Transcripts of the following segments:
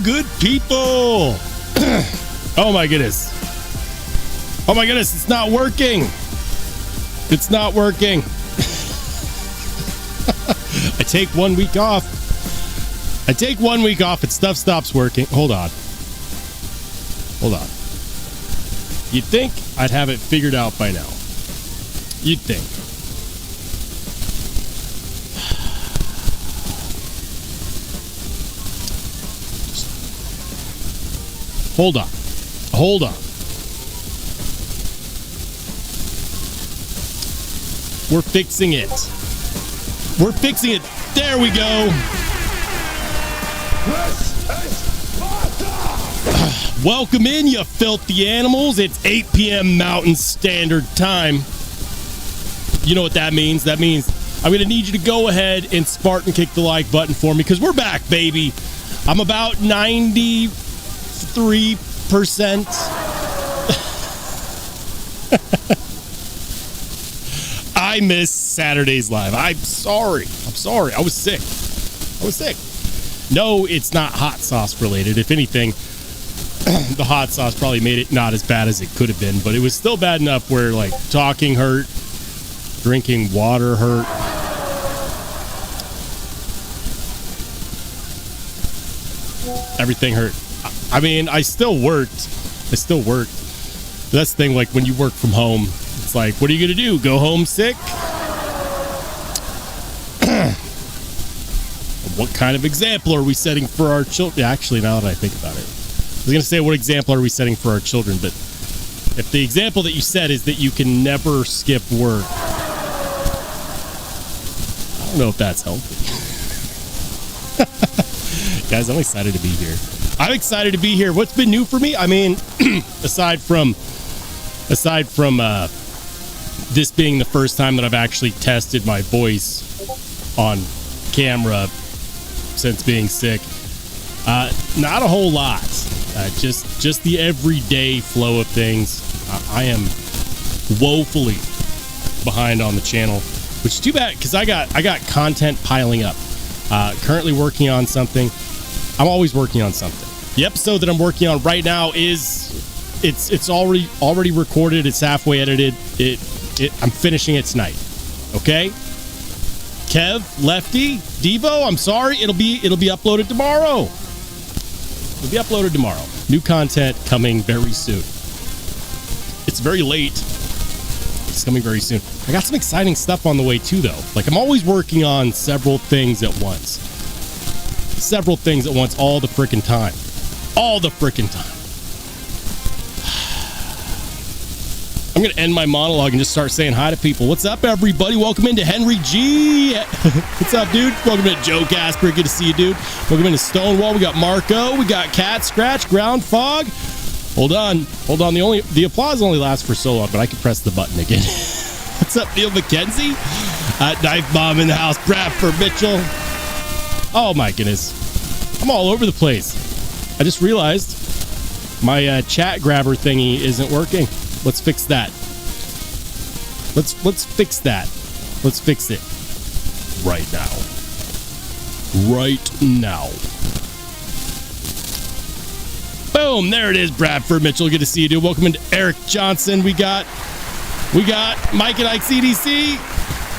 Hello, good people. Oh my goodness. Oh my goodness, it's not working. It's not working. I take 1 week off. I take 1 week off and stuff stops working. Hold on. Hold on. You'd think I'd have it figured out by now. You'd think. Hold on. Hold on. We're fixing it. We're fixing it. There we go. Welcome in, you filthy animals. It's 8 p.m. Mountain Standard Time. You know what that means? That means I'm going to need you to go ahead and Spartan kick the like button for me because we're back, baby. I'm about 93%. I missed Saturday's live. I'm sorry. I'm sorry. I was sick. No, it's not hot sauce related. If anything, the hot sauce probably made it not as bad as it could have been, but it was still bad enough where, like, talking hurt, drinking water hurt. Everything hurt. I mean, I still worked. That's the thing, like, when you work from home, it's like, what are you going to do? Go home sick? What kind of example are we setting for our children? Actually, now that I think about it, I was going to say, what example are we setting for our children? But if the example that you set is that you can never skip work, I don't know if that's healthy. Guys, I'm excited to be here. What's been new for me? I mean, aside from this being the first time that I've actually tested my voice on camera since being sick, not a whole lot. Just the everyday flow of things. I am woefully behind on the channel, which is too bad because I got content piling up. Currently working on something. I'm always working on something. The episode that I'm working on right now it's already recorded. It's halfway edited. I'm finishing it tonight. Okay? Kev, Lefty, Devo, I'm sorry. It'll be uploaded tomorrow. New content coming very soon. It's very late. It's coming very soon. I got some exciting stuff on the way too, though. Like, I'm always working on several things at once. All the frickin' time. I'm going to end my monologue and just start saying hi to people. What's up, everybody? Welcome into Henry G. What's up, dude? Welcome to Joe Gasper. Good to see you, dude. Welcome into Stonewall. We got Marco. We got Cat Scratch, Ground Fog. Hold on. The applause only lasts for so long, but I can press the button again. What's up, Neil McKenzie? Knife Bomb in the house. Bradford Mitchell. Oh, my goodness. I'm all over the place. I just realized my chat grabber thingy isn't working. Let's fix that. Let's fix that. Let's fix it right now. Boom, there it is, Bradford Mitchell. Good to see you, dude. Welcome into Eric Johnson. We got Mike and Ike's EDC,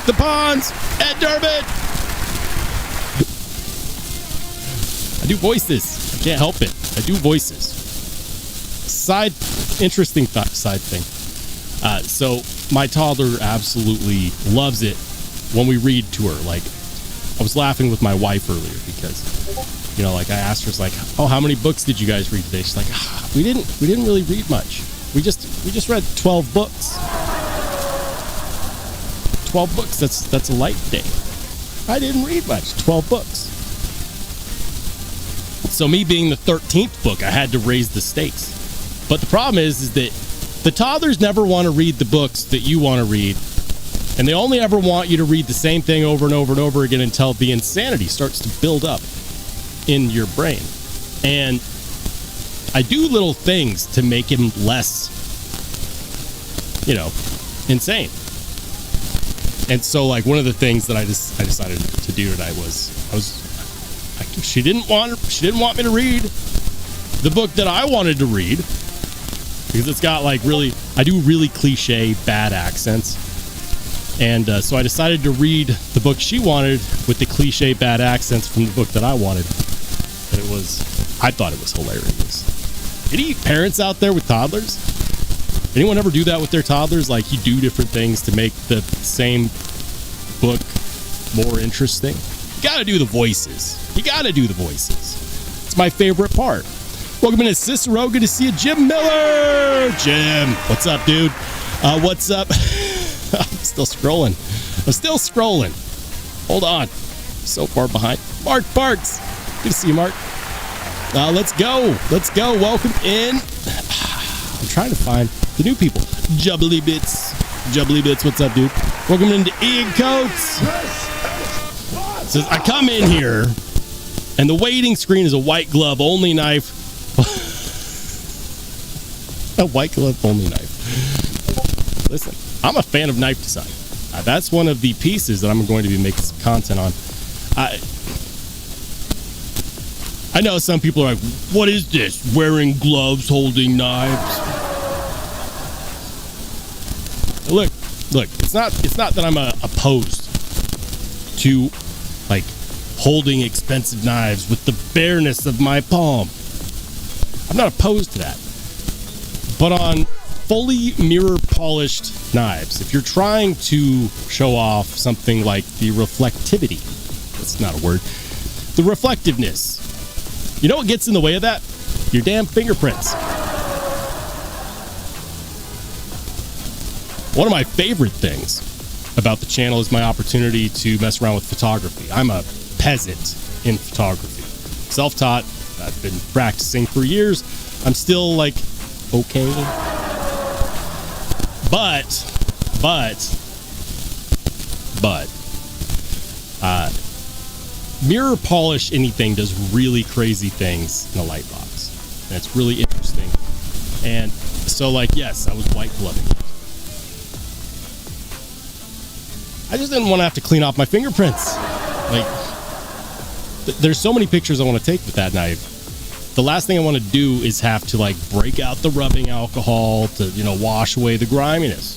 the Pawns, Ed Durbin. I do voices. I can't help it. I do voices. Interesting side thing. So my toddler absolutely loves it when we read to her. Like, I was laughing with my wife earlier because, you know, like, I asked her, like, oh, how many books did you guys read today? She's like, we didn't really read much. We just read 12 books. 12 books. That's a light day. I didn't read much. 12 books. So me being the 13th book, I had to raise the stakes. But the problem is that the toddlers never want to read the books that you want to read, and they only ever want you to read the same thing over and over and over again until the insanity starts to build up in your brain. And I do little things to make him less, insane. And so, like, one of the things that I decided to do tonight was I She didn't want me to read the book that I wanted to read because it's got like I do really cliche bad accents. And so I decided to read the book she wanted with the cliche bad accents from the book that I wanted. And I thought it was hilarious. Any parents out there with toddlers? Anyone ever do that with their toddlers? Like you do different things to make the same book more interesting? You gotta do the voices. It's my favorite part. Welcome into Cicero. Good to see you, Jim Miller. Jim, what's up, dude? What's up? I'm still scrolling. Hold on. So far behind. Mark Parks. Good to see you, Mark. Let's go. Welcome in. I'm trying to find the new people. Jubbly Bits, what's up, dude? Welcome into Ian Coates. Says, I come in here, and the waiting screen is a white glove only knife. A white glove only knife. Listen, I'm a fan of knife design. That's one of the pieces that I'm going to be making some content on. I know some people are like, what is this? Wearing gloves, holding knives. Look, it's not that I'm opposed to like holding expensive knives with the bareness of my palm. I'm not opposed to that. But on fully mirror polished knives, if you're trying to show off something like the reflectivity, that's not a word, the reflectiveness, you know what gets in the way of that? Your damn fingerprints. One of my favorite things about the channel is my opportunity to mess around with photography. I'm a peasant in photography. Self-taught. I've been practicing for years. I'm still like, okay. But, mirror polish anything does really crazy things in a light box. And it's really interesting. And so like, yes, I was white gloving. I just didn't want to have to clean off my fingerprints. Like, there's so many pictures I want to take with that knife. The last thing I want to do is have to like break out the rubbing alcohol to, wash away the griminess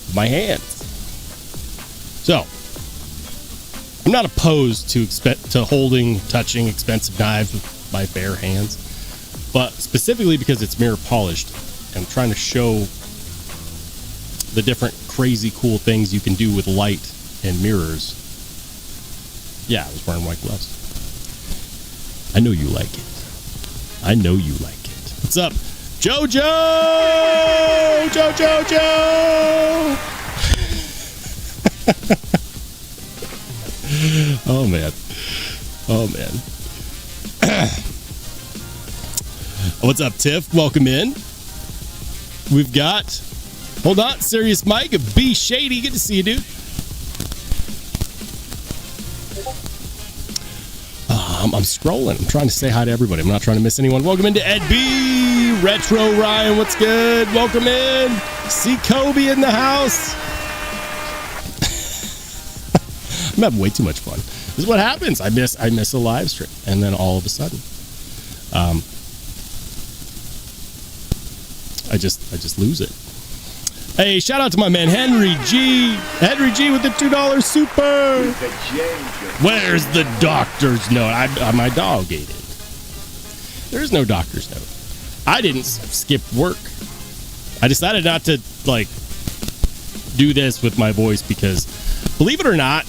of my hands. So, I'm not opposed to touching expensive knives with my bare hands, but specifically because it's mirror polished, I'm trying to show the different crazy cool things you can do with light and mirrors. Yeah, I was wearing white gloves. I know you like it. What's up, Jojo? Jojo! Oh man. What's up, Tiff? Welcome in. We've got, hold on, Serious Mike of B Shady. Good to see you, dude. I'm scrolling. I'm trying to say hi to everybody. I'm not trying to miss anyone. Welcome into Ed B. Retro Ryan, what's good? Welcome in. See Kobe in the house. I'm having way too much fun. This is what happens. I miss a live stream, and then all of a sudden, I just lose it. Hey, shout out to my man Henry G. Henry G with the $2 super. Where's the doctor's note? My dog ate it. There's no doctor's note. I didn't skip work. I decided not to do this with my voice because, believe it or not,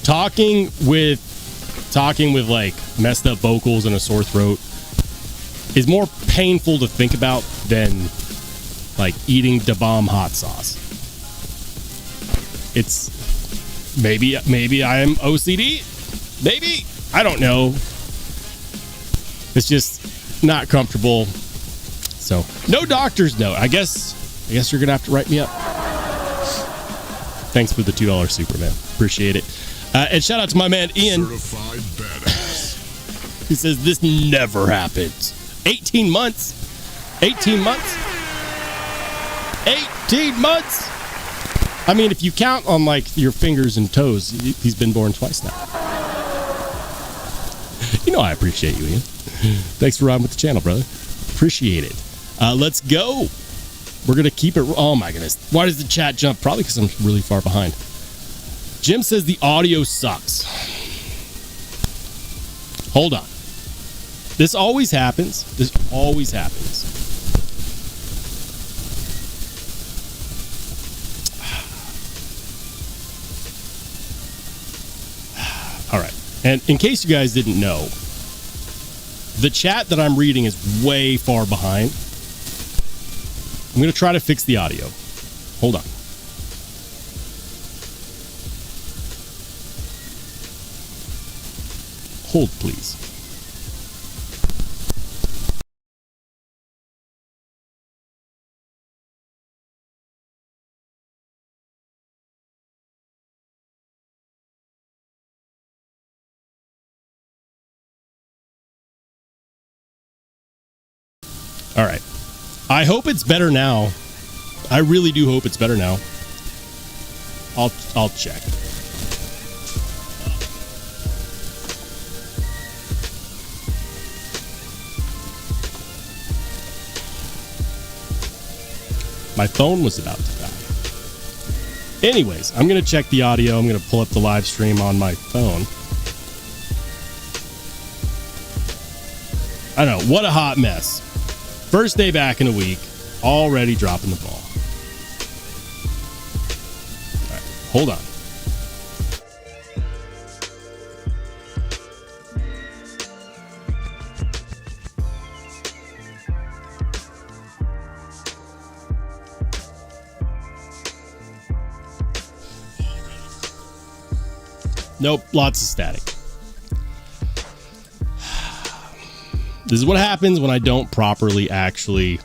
talking with messed up vocals and a sore throat is more painful to think about than eating Da Bomb hot sauce. It's maybe I am OCD. Maybe, I don't know. It's just not comfortable. So no doctor's note. I guess you're gonna have to write me up. Thanks for the $2 super, man. Appreciate it. And shout out to my man Ian. Certified badass. He says this never happens. 18 months. 18 months. 18 months. I mean, if you count on your fingers and toes, he's been born twice now. You know I appreciate you, Ian. Thanks for riding with the channel, brother. Appreciate it. Let's go. We're gonna keep it. Oh my goodness, why does the chat jump? Probably because I'm really far behind. Jim says the audio sucks. Hold on. This always happens. This always happens. All right. And in case you guys didn't know, the chat that I'm reading is way far behind. I'm going to try to fix the audio. Hold on. Hold, please. All right. I hope it's better now. I really do hope it's better now. I'll check. My phone was about to die. Anyways, I'm going to check the audio. I'm going to pull up the live stream on my phone. I don't know. What a hot mess. First day back in a week, already dropping the ball. All right, hold on. Nope, lots of static. This is what happens when I don't properly actually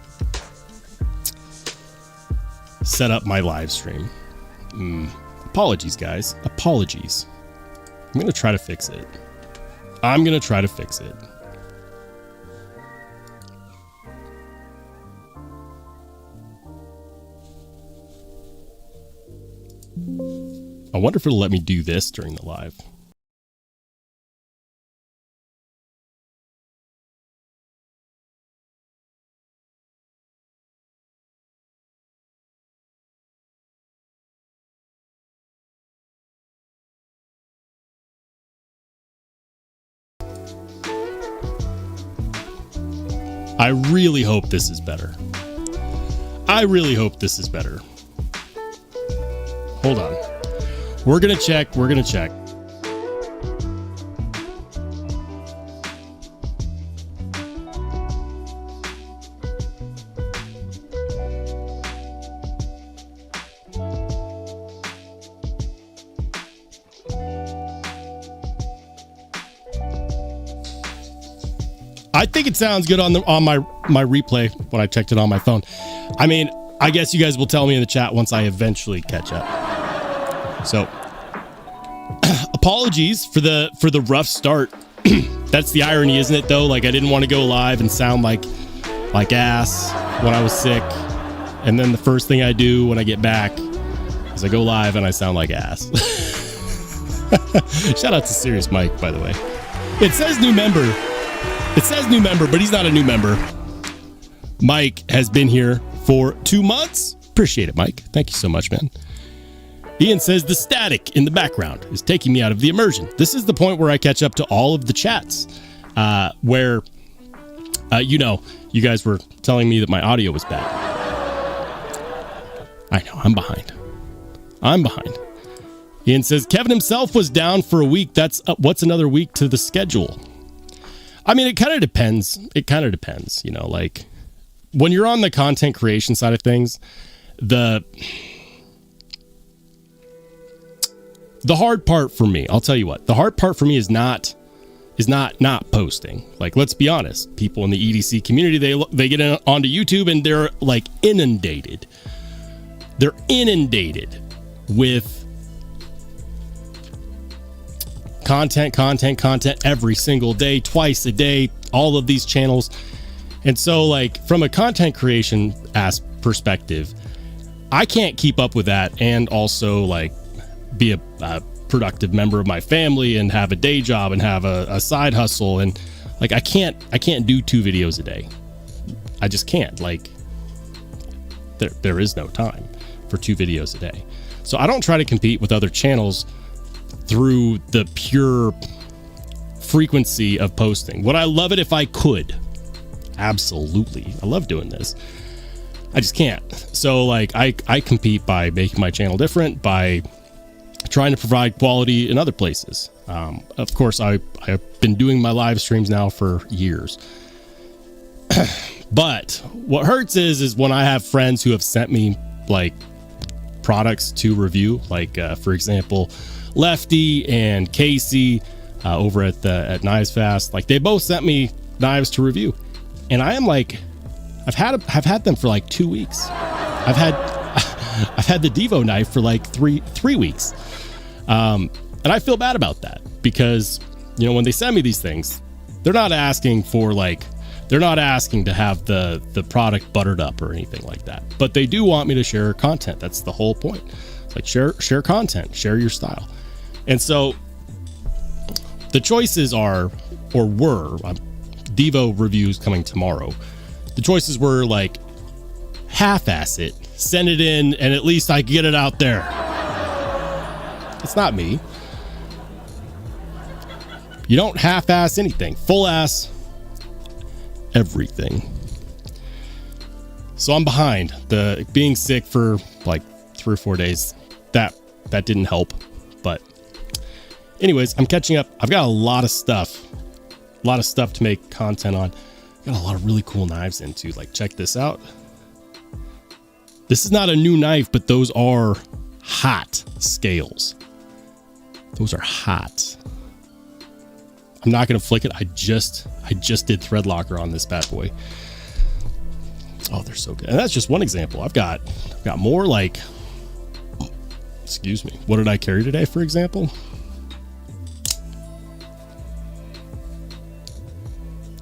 set up my live stream. Apologies, guys. Apologies. I'm going to try to fix it. I'm going to try to fix it. I wonder if it'll let me do this during the live. I really hope this is better. I really hope this is better. Hold on. We're going to check. We're going to check. I think it sounds good on my replay when I checked it on my phone. I mean, I guess you guys will tell me in the chat once I eventually catch up. So, apologies for the rough start. That's the irony, isn't it? Though, like I didn't want to go live and sound like ass when I was sick, and then the first thing I do when I get back is I go live and I sound like ass. Shout out to Serious Mike, by the way. It says new member. It says new member, but he's not a new member. Mike has been here for 2 months. Appreciate it, Mike. Thank you so much, man. Ian says the static in the background is taking me out of the immersion. This is the point where I catch up to all of the chats where, you know, you guys were telling me that my audio was bad. I know, I'm behind. I'm behind. Ian says Kevin himself was down for a week. That's what's another week to the schedule? I mean, it kind of depends. It kind of depends, you know, like when you're on the content creation side of things, the hard part for me, I'll tell you what, the hard part for me is not posting. Like, let's be honest, people in the EDC community, they get onto YouTube and they're like inundated. They're inundated with content every single day, twice a day, all of these channels. And so like from a content creation perspective, I can't keep up with that and also like be a productive member of my family and have a day job and have a side hustle. And like, I can't do 2 videos a day. I just can't. Like, there is no time for 2 videos a day. So I don't try to compete with other channels through the pure frequency of posting. Would I love it if I could? Absolutely. I love doing this. I just can't. So like, I compete by making my channel different, by trying to provide quality in other places. Of course, I've been doing my live streams now for years. But what hurts is when I have friends who have sent me like products to review, like for example, Lefty and Casey over at Knives Fast. Like, they both sent me knives to review, and I am like, I've had them for like 2 weeks. I've had the Devo knife for like three weeks, and I feel bad about that because, you know, when they send me these things, they're not asking to have the product buttered up or anything like that, but they do want me to share content. That's the whole point. It's like, share content, share your style. And so the choices are, or were, Devo reviews coming tomorrow. The choices were like, half-ass it, send it in, and at least I get it out there. It's not me. You don't half-ass anything. Full-ass everything. So I'm behind. The being sick for like 3 or 4 days, that didn't help. But anyways, I'm catching up. I've got a lot of stuff to make content on. Got a lot of really cool knives into. Like, check this out. This is not a new knife, but those are hot scales. Those are hot. I'm not gonna flick it. I just did thread locker on this bad boy. Oh, they're so good. And that's just one example. I've got more. Like, excuse me, what did I carry today, for example?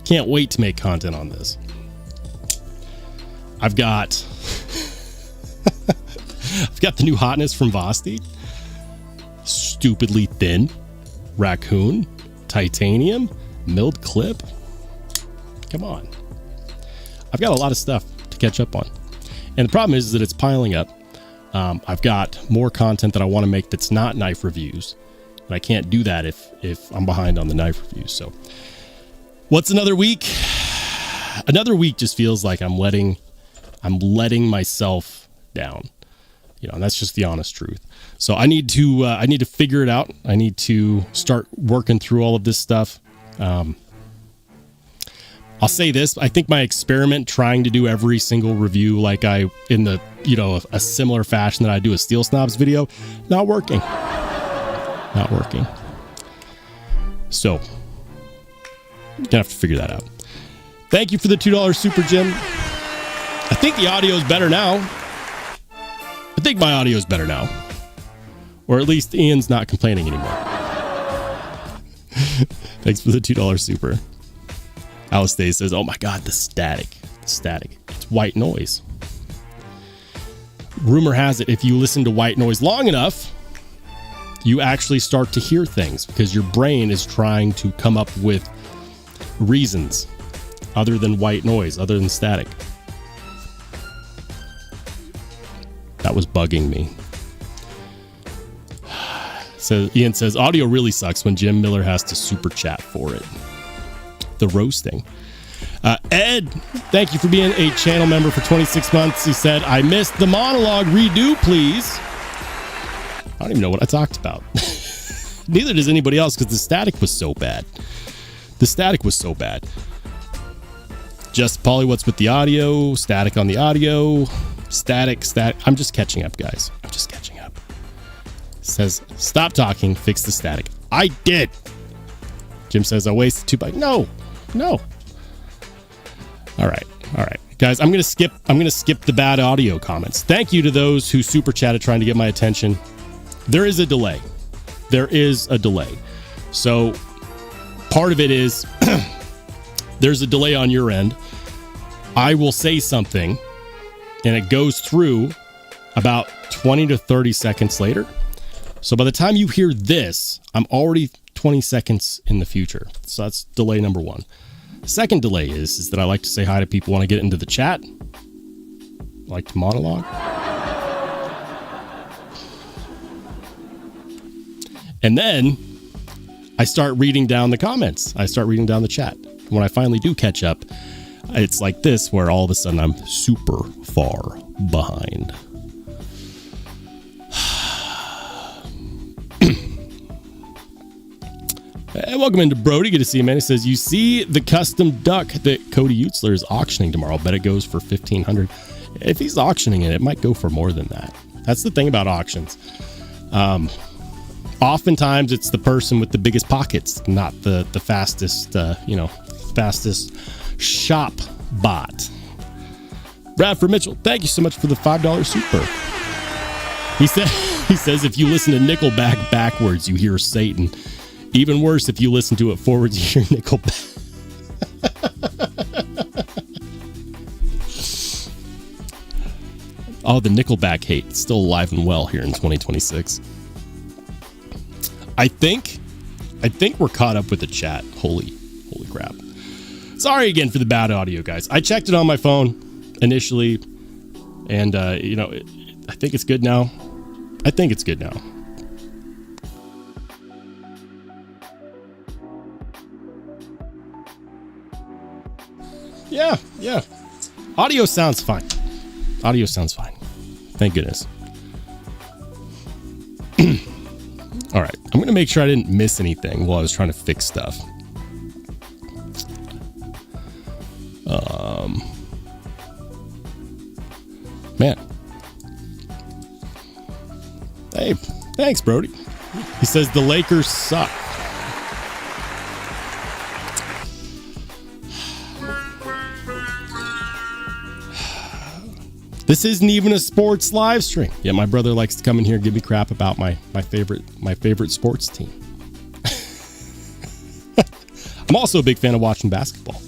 Can't wait to make content on this. I've got the new hotness from Vosti. Stupidly thin raccoon, titanium, milled clip. Come on. I've got a lot of stuff to catch up on. And the problem is that it's piling up. I've got more content that I want to make that's not knife reviews. And I can't do that if I'm behind on the knife reviews. So what's another week? Another week just feels like I'm letting myself down. You know, and that's just the honest truth. So I need to figure it out. I need to start working through all of this stuff. I'll say this. I think my experiment trying to do every single review like a similar fashion that I do a Steel Snobs video, not working. Not working. So gonna have to figure that out. Thank you for the $2 super, Jim. I think the audio is better now. I think my audio is better now. Or at least Ian's not complaining anymore. Thanks for the $2 super. Alice Day says, oh my God, the static. It's white noise. Rumor has it, if you listen to white noise long enough, you actually start to hear things because your brain is trying to come up with reasons other than white noise, other than static. That was bugging me. So Ian says, audio really sucks when Jim Miller has to super chat for it. The roasting. Ed, thank you for being a channel member for 26 months. He said, I missed the monologue. Redo, please. I don't even know what I talked about. Neither does anybody else because the static was so bad. Just Polly, what's with the audio? Static on the audio. Static. I'm just catching up, guys. I'm just catching up. Says, stop talking, fix the static. I did. Jim says, I wasted 2 bytes. No. All right. Guys, I'm gonna skip the bad audio comments. Thank you to those who super chatted trying to get my attention. There is a delay. So part of it is there's a delay on your end. I will say something and it goes through about 20 to 30 seconds later. So by the time you hear this, I'm already 20 seconds in the future. So that's delay number one. Second delay is that I like to say hi to people when I get into the chat. I like to monologue. And then I start reading down the comments. I start reading down the chat. When I finally do catch up, it's like this, where all of a sudden I'm super far behind. Hey, welcome into Brody. Good to see you, man. He says, you see the custom duck that Cody Utzler is auctioning tomorrow. I bet it goes for $1,500. If he's auctioning it, it might go for more than that. That's the thing about auctions. Oftentimes it's the person with the biggest pockets, not the fastest, fastest shop bot. Bradford Mitchell, thank you so much for the $5 super. He says, if you listen to Nickelback backwards, you hear Satan. Even worse, if you listen to it forwards, you hear Nickelback. Oh, the Nickelback hate. It's still alive and well here in 2026. I think we're caught up with the chat. Holy crap. Sorry again for the bad audio, guys. I checked it on my phone initially, and I think it's good now. Yeah. Audio sounds fine. Thank goodness. All right. I'm going to make sure I didn't miss anything while I was trying to fix stuff. Man. Hey, thanks, Brody. He says the Lakers suck. This isn't even a sports live stream. Yeah, my brother likes to come in here and give me crap about my favorite sports team. I'm also a big fan of watching basketball.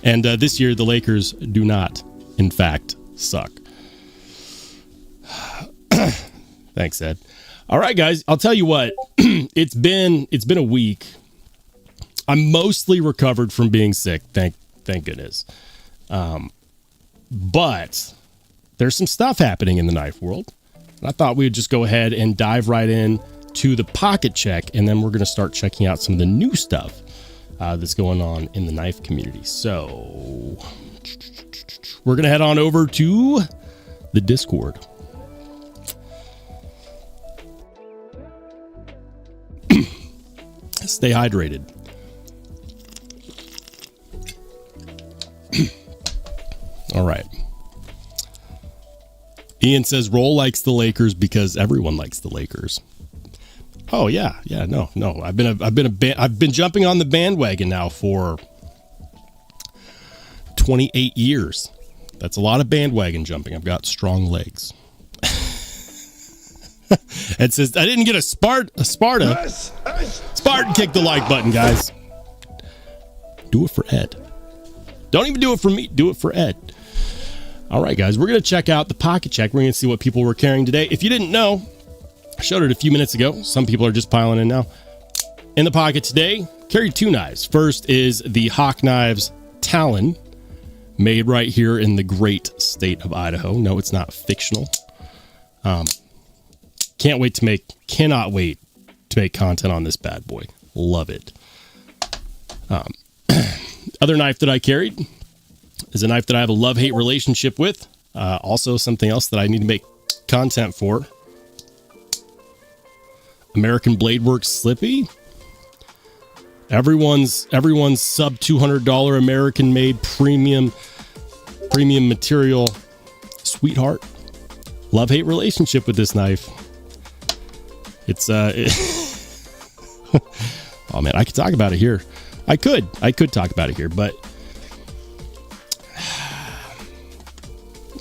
And this year, the Lakers do not, in fact, suck. Thanks, Ed. All right, guys, I'll tell you what. It's been a week. I'm mostly recovered from being sick. Thank goodness. But there's some stuff happening in the knife world. And I thought we would just go ahead and dive right in to the pocket check, and then we're going to start checking out some of the new stuff that's going on in the knife community. So we're going to head on over to the Discord. Stay hydrated. All right. Ian says Roll likes the Lakers because everyone likes the Lakers. Oh yeah, no. I've been jumping on the bandwagon now for 28 years. That's a lot of bandwagon jumping. I've got strong legs. It says I didn't get a Sparta. Spartan, kick the like button, guys. Do it for Ed. Don't even do it for me. Do it for Ed. All right, guys, we're going to check out the pocket check. We're going to see what people were carrying today. If you didn't know, I showed it a few minutes ago. Some people are just piling in now. In the pocket today, carried two knives. First is the Hawk Knives Talon, made right here in the great state of Idaho. No, it's not fictional. Cannot wait to make content on this bad boy. Love it. Other knife that I carried is a knife that I have a love-hate relationship with. Also something else that I need to make content for. American Blade Works Slippy. Everyone's sub $200 American-made premium material sweetheart. Love-hate relationship with this knife. It's oh man, I could talk about it here. I could talk about it here, but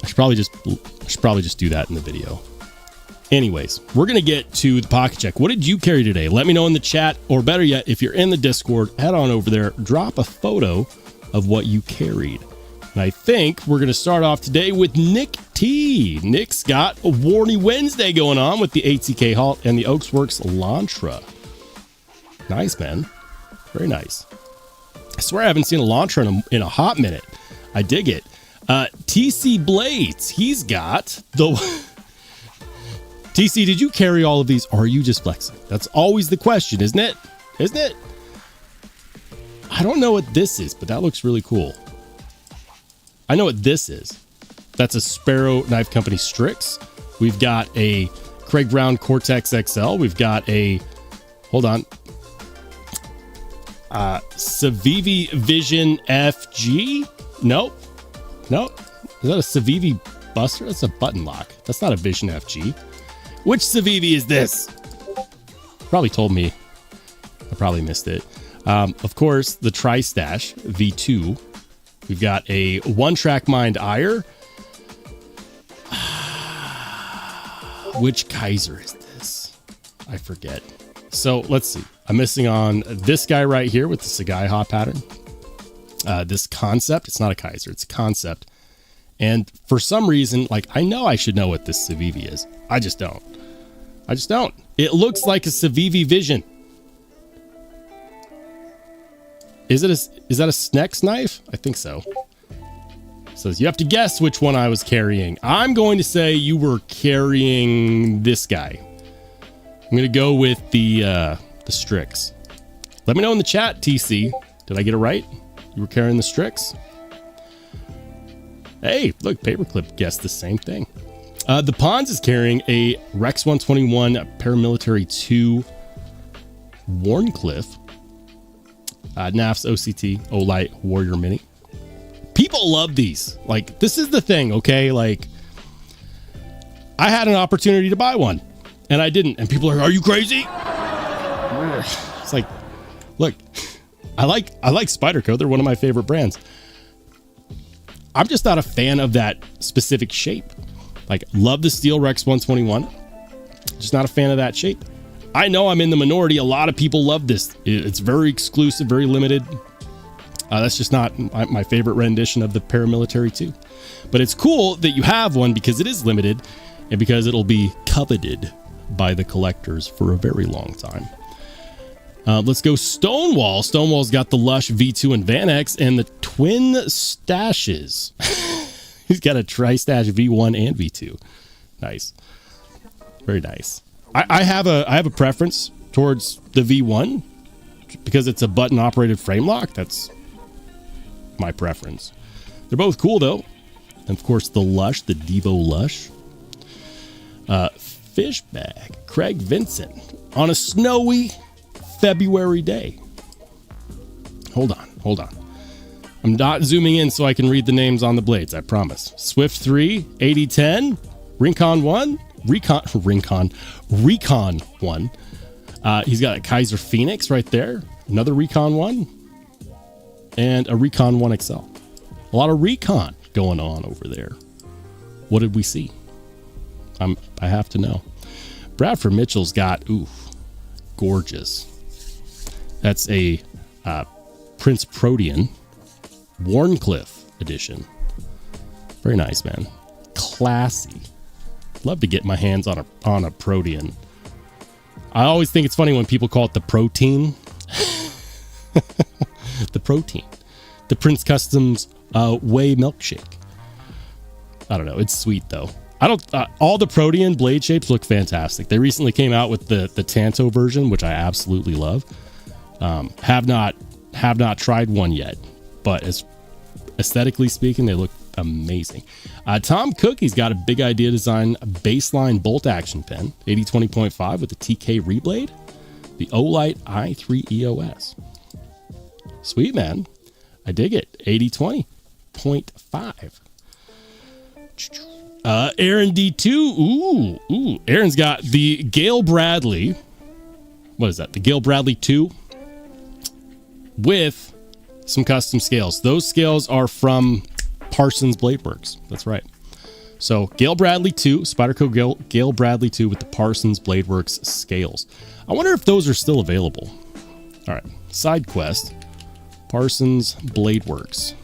I should probably just do that in the video. Anyways, we're going to get to the pocket check. What did you carry today? Let me know in the chat, or better yet, if you're in the Discord, head on over there, drop a photo of what you carried. And I think we're going to start off today with Nick T. Nick's got a Warney Wednesday going on with the ATK Halt and the Oaksworks Lantra. Nice, man. Very nice. I swear I haven't seen a Lantra in a hot minute. I dig it. TC Blades. He's got the... TC, did you carry all of these, or are you just flexing? That's always the question, isn't it? Isn't it? I don't know what this is, but that looks really cool. I know what this is. That's a Sparrow Knife Company Strix. We've got a Craig Brown Cortex XL. We've got a, hold on, Civivi Vision FG. Nope. Is that a Civivi Buster? That's a button lock. That's not a Vision FG. Which Civivi is this? Probably told me. I probably missed it. Of course, the Tri-Stash V2. We've got a one-track mined ire. Which Kaiser is this? I forget. So let's see. I'm missing on this guy right here with the Sagai hot pattern. This concept. It's not a Kaiser. It's a concept. And for some reason, like, I know I should know what this Civivi is. I just don't. It looks like a Civivi Vision. Is that a Snex knife? I think so. It says you have to guess which one I was carrying. I'm going to say you were carrying this guy. I'm going to go with the Strix. Let me know in the chat, TC. Did I get it right? You were carrying the Strix? Hey, look, Paperclip guessed the same thing. The Pons is carrying a Rex 121 Paramilitary 2 Warncliffe. NAF's OCT, Olight, Warrior Mini. People love these. Like, this is the thing, okay? Like, I had an opportunity to buy one, and I didn't. And people are you crazy? It's like, look, I like Spyderco. They're one of my favorite brands. I'm just not a fan of that specific shape. Like, love the Steel Rex 121. Just not a fan of that shape. I know I'm in the minority. A lot of people love this. It's very exclusive, very limited. That's just not my favorite rendition of the Paramilitary 2. But it's cool that you have one because it is limited and because it'll be coveted by the collectors for a very long time. Let's go Stonewall. Stonewall's got the Lush V2 and Van X and the twin stashes. He's got a Tri-Stash V1 and V2. Nice. Very nice. I have a preference towards the V1 because it's a button operated frame lock. That's my preference. They're both cool though. And of course the Lush, the Devo Lush. Fish bag, Craig Vincent on a snowy February day. Hold on. I'm not zooming in so I can read the names on the blades, I promise. Swift 3, 8010, Rincon 1, Recon 1. He's got a Kaiser Phoenix right there. Another Recon 1. And a Recon 1 XL. A lot of Recon going on over there. What did we see? I have to know. Bradford Mitchell's got, gorgeous. That's a Prince Protean Warncliffe edition. Very nice, man. Classy. Love to get my hands on a Protean. I always think it's funny when people call it the protein. The protein. The Prince Customs whey milkshake. I don't know. It's sweet though. All the Protean blade shapes look fantastic. They recently came out with the Tanto version, which I absolutely love. Have not tried one yet, but as aesthetically speaking, they look amazing. Tom Cook, he's got a Big Idea Design baseline bolt action pen, 8020.5 with the TK reblade, the Olight i3 EOS. Sweet, man. I dig it. 8020.5. Aaron D2. Ooh. Aaron's got the Gale Bradley. What is that? The Gale Bradley 2 with some custom scales. Those scales are from Parsons Blade Works. That's right. So Gale Bradley 2, Spyderco Gale Bradley 2 with the Parsons Blade Works scales. I wonder if those are still available. All right. Side quest. Parsons Blade Works.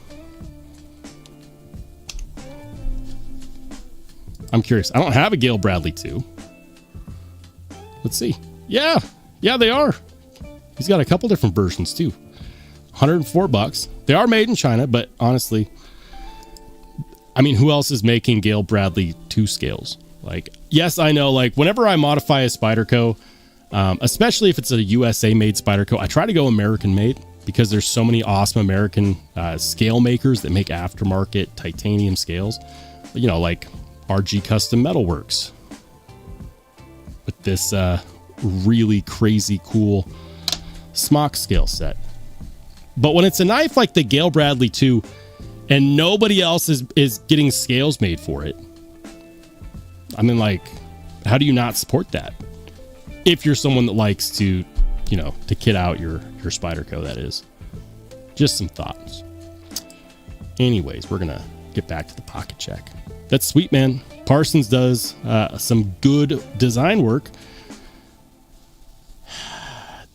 I'm curious. I don't have a Gale Bradley 2. Let's see. Yeah, they are. He's got a couple different versions too. $104. They are made in China, but honestly, I mean, who else is making Gale Bradley 2 scales? Like, yes, I know, like, whenever I modify a Spyderco, especially if it's a USA made Spyderco, I try to go American made because there's so many awesome American scale makers that make aftermarket titanium scales. You know, like RG Custom Metalworks with this really crazy cool smock scale set. But when it's a knife like the Gale Bradley 2 and nobody else is getting scales made for it, I mean, like, how do you not support that? If you're someone that likes to, you know, to kit out your Spyderco, that is. Just some thoughts. Anyways, we're going to get back to the pocket check. That's sweet, man. Parsons does some good design work.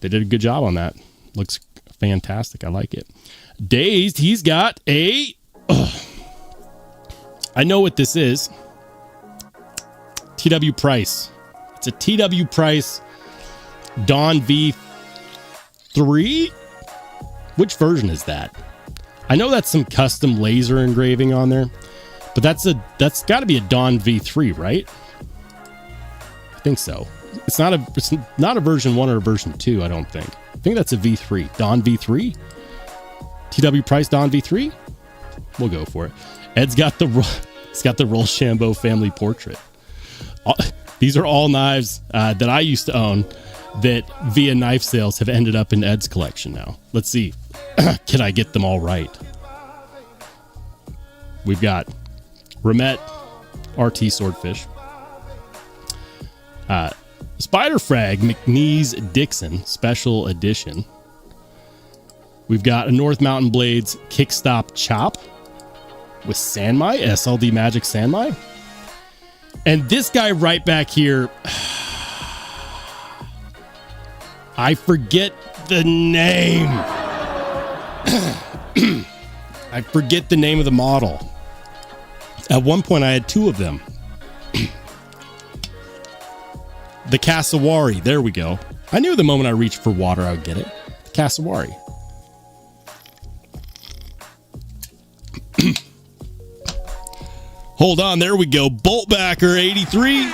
They did a good job on that. Looks fantastic. I like it. Dazed, he's got a... I know what this is. TW Price. It's a TW Price Dawn V3. Which version is that? I know that's some custom laser engraving on there, but that's got to be a Dawn V3, right? I think so. It's not a version 1 or a version 2, I don't think. I think that's a V3. Dawn V3? TW Price Dawn V3? We'll go for it. Ed's got the Rollshambo family portrait. These are all knives that I used to own that via knife sales have ended up in Ed's collection now. Let's see. Can I get them all right? We've got Remet RT Swordfish. Spider Frag McNeese Dixon Special Edition. We've got a North Mountain Blades Kickstop Chop with Sanmai, SLD Magic Sanmai. And this guy right back here, I forget the name. I forget the name of the model. At one point, I had 2 of them. The Cassowary. There we go. I knew the moment I reached for water, I would get it. The Cassowary. Hold on, there we go. Boltbacker 83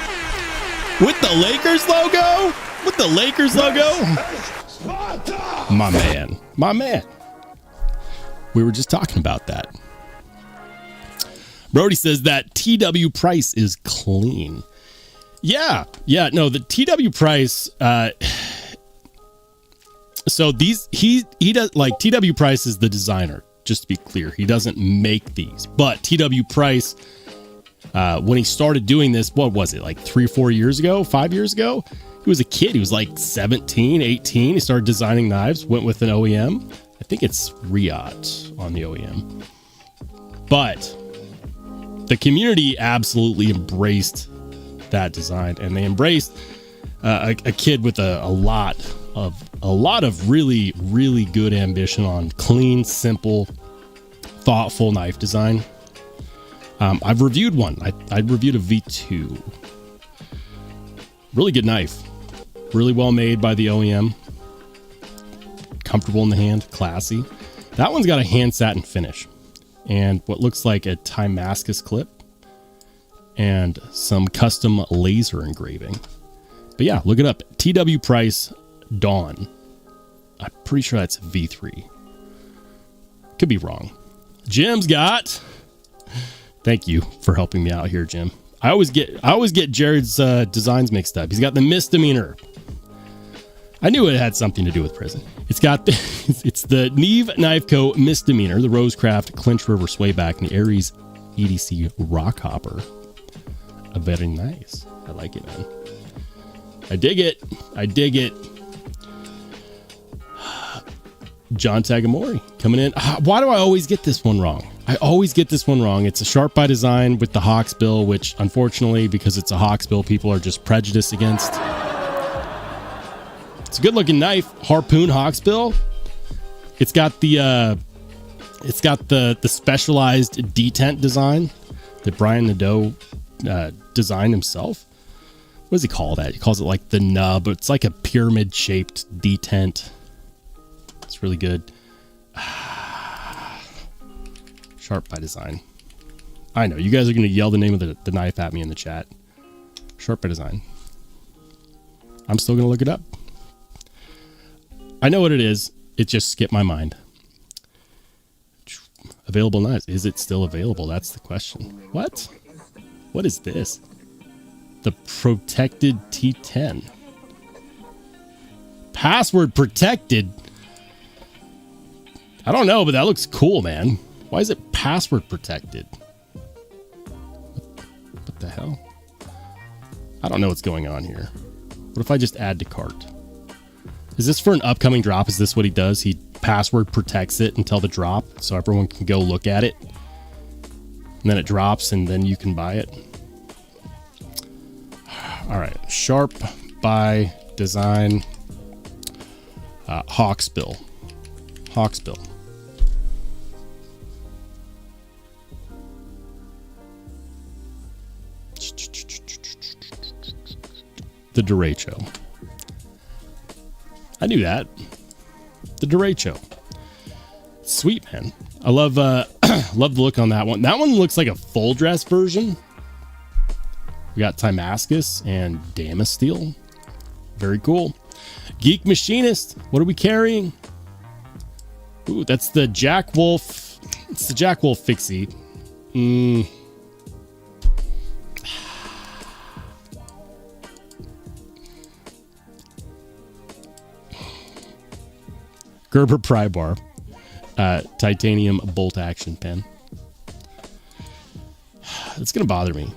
with the Lakers logo. With the Lakers logo. My man. My man. We were just talking about that. Brody says that TW Price is clean. Yeah. No, the TW Price. So he does, like, TW Price is the designer. Just to be clear, he doesn't make these. But TW Price, when he started doing this, what was it, like 3 or 4 years ago, 5 years ago? He was a kid. He was like 17, 18. He started designing knives, went with an OEM. I think it's Riot on the OEM. But the community absolutely embraced that design, and they embraced a kid with a lot of really, really good ambition on clean, simple, thoughtful knife design. I've reviewed one. I reviewed a V2. Really good knife. Really well made by the OEM. Comfortable in the hand. Classy. That one's got a hand satin finish. And what looks like a Timascus clip. And some custom laser engraving. But yeah, look it up. TW Price Dawn. I'm pretty sure that's V3. Could be wrong. Jim's got... Thank you for helping me out here, Jim. I always get Jared's designs mixed up. He's got the Misdemeanor. I knew it had something to do with prison. It's got it's the Neve Knife Co. Misdemeanor, the Rosecraft Clinch River Swayback, and the Aries EDC Rock Hopper. Very nice. I like it, man. I dig it. John Tagamori coming in. Why do I always get this one wrong? It's a Sharp by Design with the Hawksbill, which unfortunately, because it's a Hawksbill, people are just prejudiced against. It's a good looking knife. Harpoon Hawksbill. It's got the specialized detent design that Brian Nadeau design himself. What does he call that? He calls it like the nub. It's like a pyramid shaped detent. It's really good. Sharp by Design. I know you guys are going to yell the name of the knife at me in the chat. Sharp by Design. I'm still going to look it up. I know what it is. It just skipped my mind. Available knives. Is it still available? That's the question. What? What is this? The Protected T10. Password protected? I don't know, but that looks cool, man. Why is it password protected? What the hell? I don't know what's going on here. What if I just add to cart? Is this for an upcoming drop? Is this what he does? He password protects it until the drop so everyone can go look at it. And then it drops and then you can buy it. All right. Sharp by Design. Hawksbill. Hawksbill. The derecho. I knew that. The derecho. Sweet, man. I love love the look on that one. That one looks like a full dress version. We got Timascus and Damasteel. Very cool. Geek Machinist. What are we carrying? Ooh, that's the Jack Wolf. It's the Jack Wolf Fixie. Gerber pry bar. Titanium bolt action pen. It's going to bother me.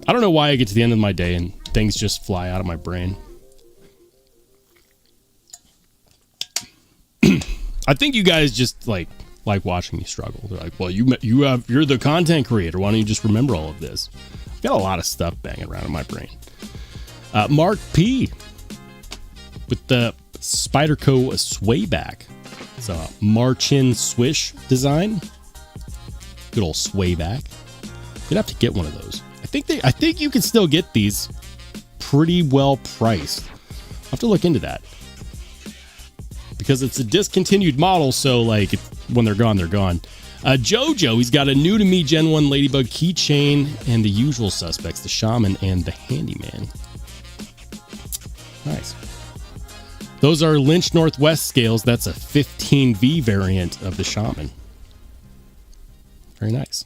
I don't know why I get to the end of my day and things just fly out of my brain. I think you guys just like watching me struggle. They're like, well, you're the content creator. Why don't you just remember all of this? I've got a lot of stuff banging around in my brain. Mark P. with the Spyderco swayback. It's a Marchin swish design. Good old swayback. You'd have to get one of those. I think you can still get these pretty well priced. I'll have to look into that. Because it's a discontinued model, so like when they're gone, they're gone. Jojo, he's got a new to me Gen 1 Ladybug keychain and the usual suspects, the Shaman and the Handyman. Nice. Those are Lynch Northwest scales. That's a 15V variant of the Shaman. Very nice.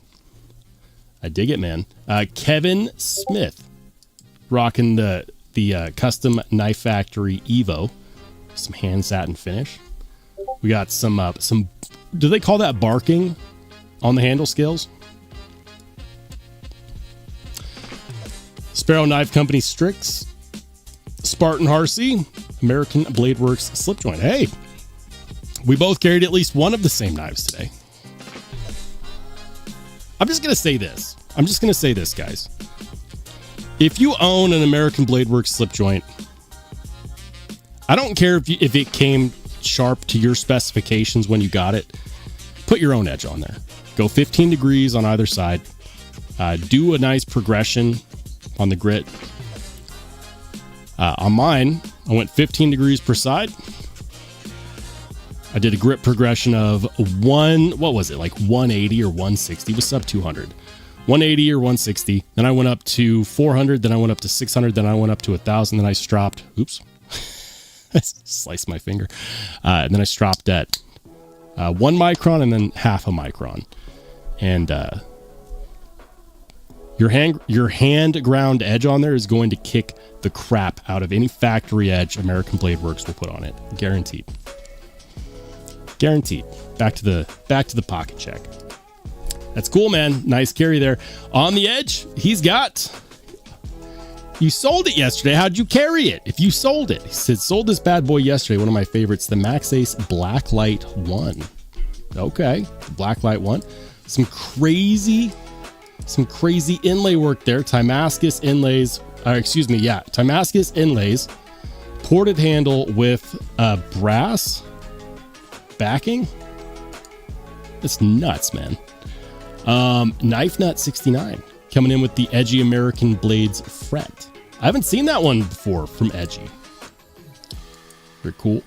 I dig it, man. Kevin Smith, rocking the custom Knife Factory Evo. Some hand satin finish. We got some. Do they call that barking on the handle scales? Sparrow Knife Company Strix. Spartan Harsey. American Blade Works slip joint. Hey, we both carried at least one of the same knives today. I'm just going to say this. Guys. If you own an American Blade Works slip joint, I don't care if it came sharp to your specifications when you got it. Put your own edge on there. Go 15 degrees on either side. Do a nice progression on the grit. On mine, I went 15 degrees per side. I did a grip progression of 180 or 160. It was sub 200. 180 or 160. Then I went up to 400. Then I went up to 600. Then I went up to 1,000. Then I stropped. Oops. I sliced my finger. And then I stropped at 1 micron and then half a micron. And your hand ground edge on there is going to kick the crap out of any factory edge American Blade Works will put on it. Guaranteed. Guaranteed. Back to the pocket check. That's cool, man. Nice carry there. On the edge, he's got... You sold it yesterday. How'd you carry it? If you sold it. He said, sold this bad boy yesterday. One of my favorites, the Max Ace Blacklight 1. Okay. The Blacklight 1. Some crazy inlay work there. Timascus inlays. Timascus inlays. Ported handle with brass backing. That's nuts, man. Knife Nut 69. coming in with the Edgy American Blades Fret. I haven't seen that one before from Edgy. Very cool.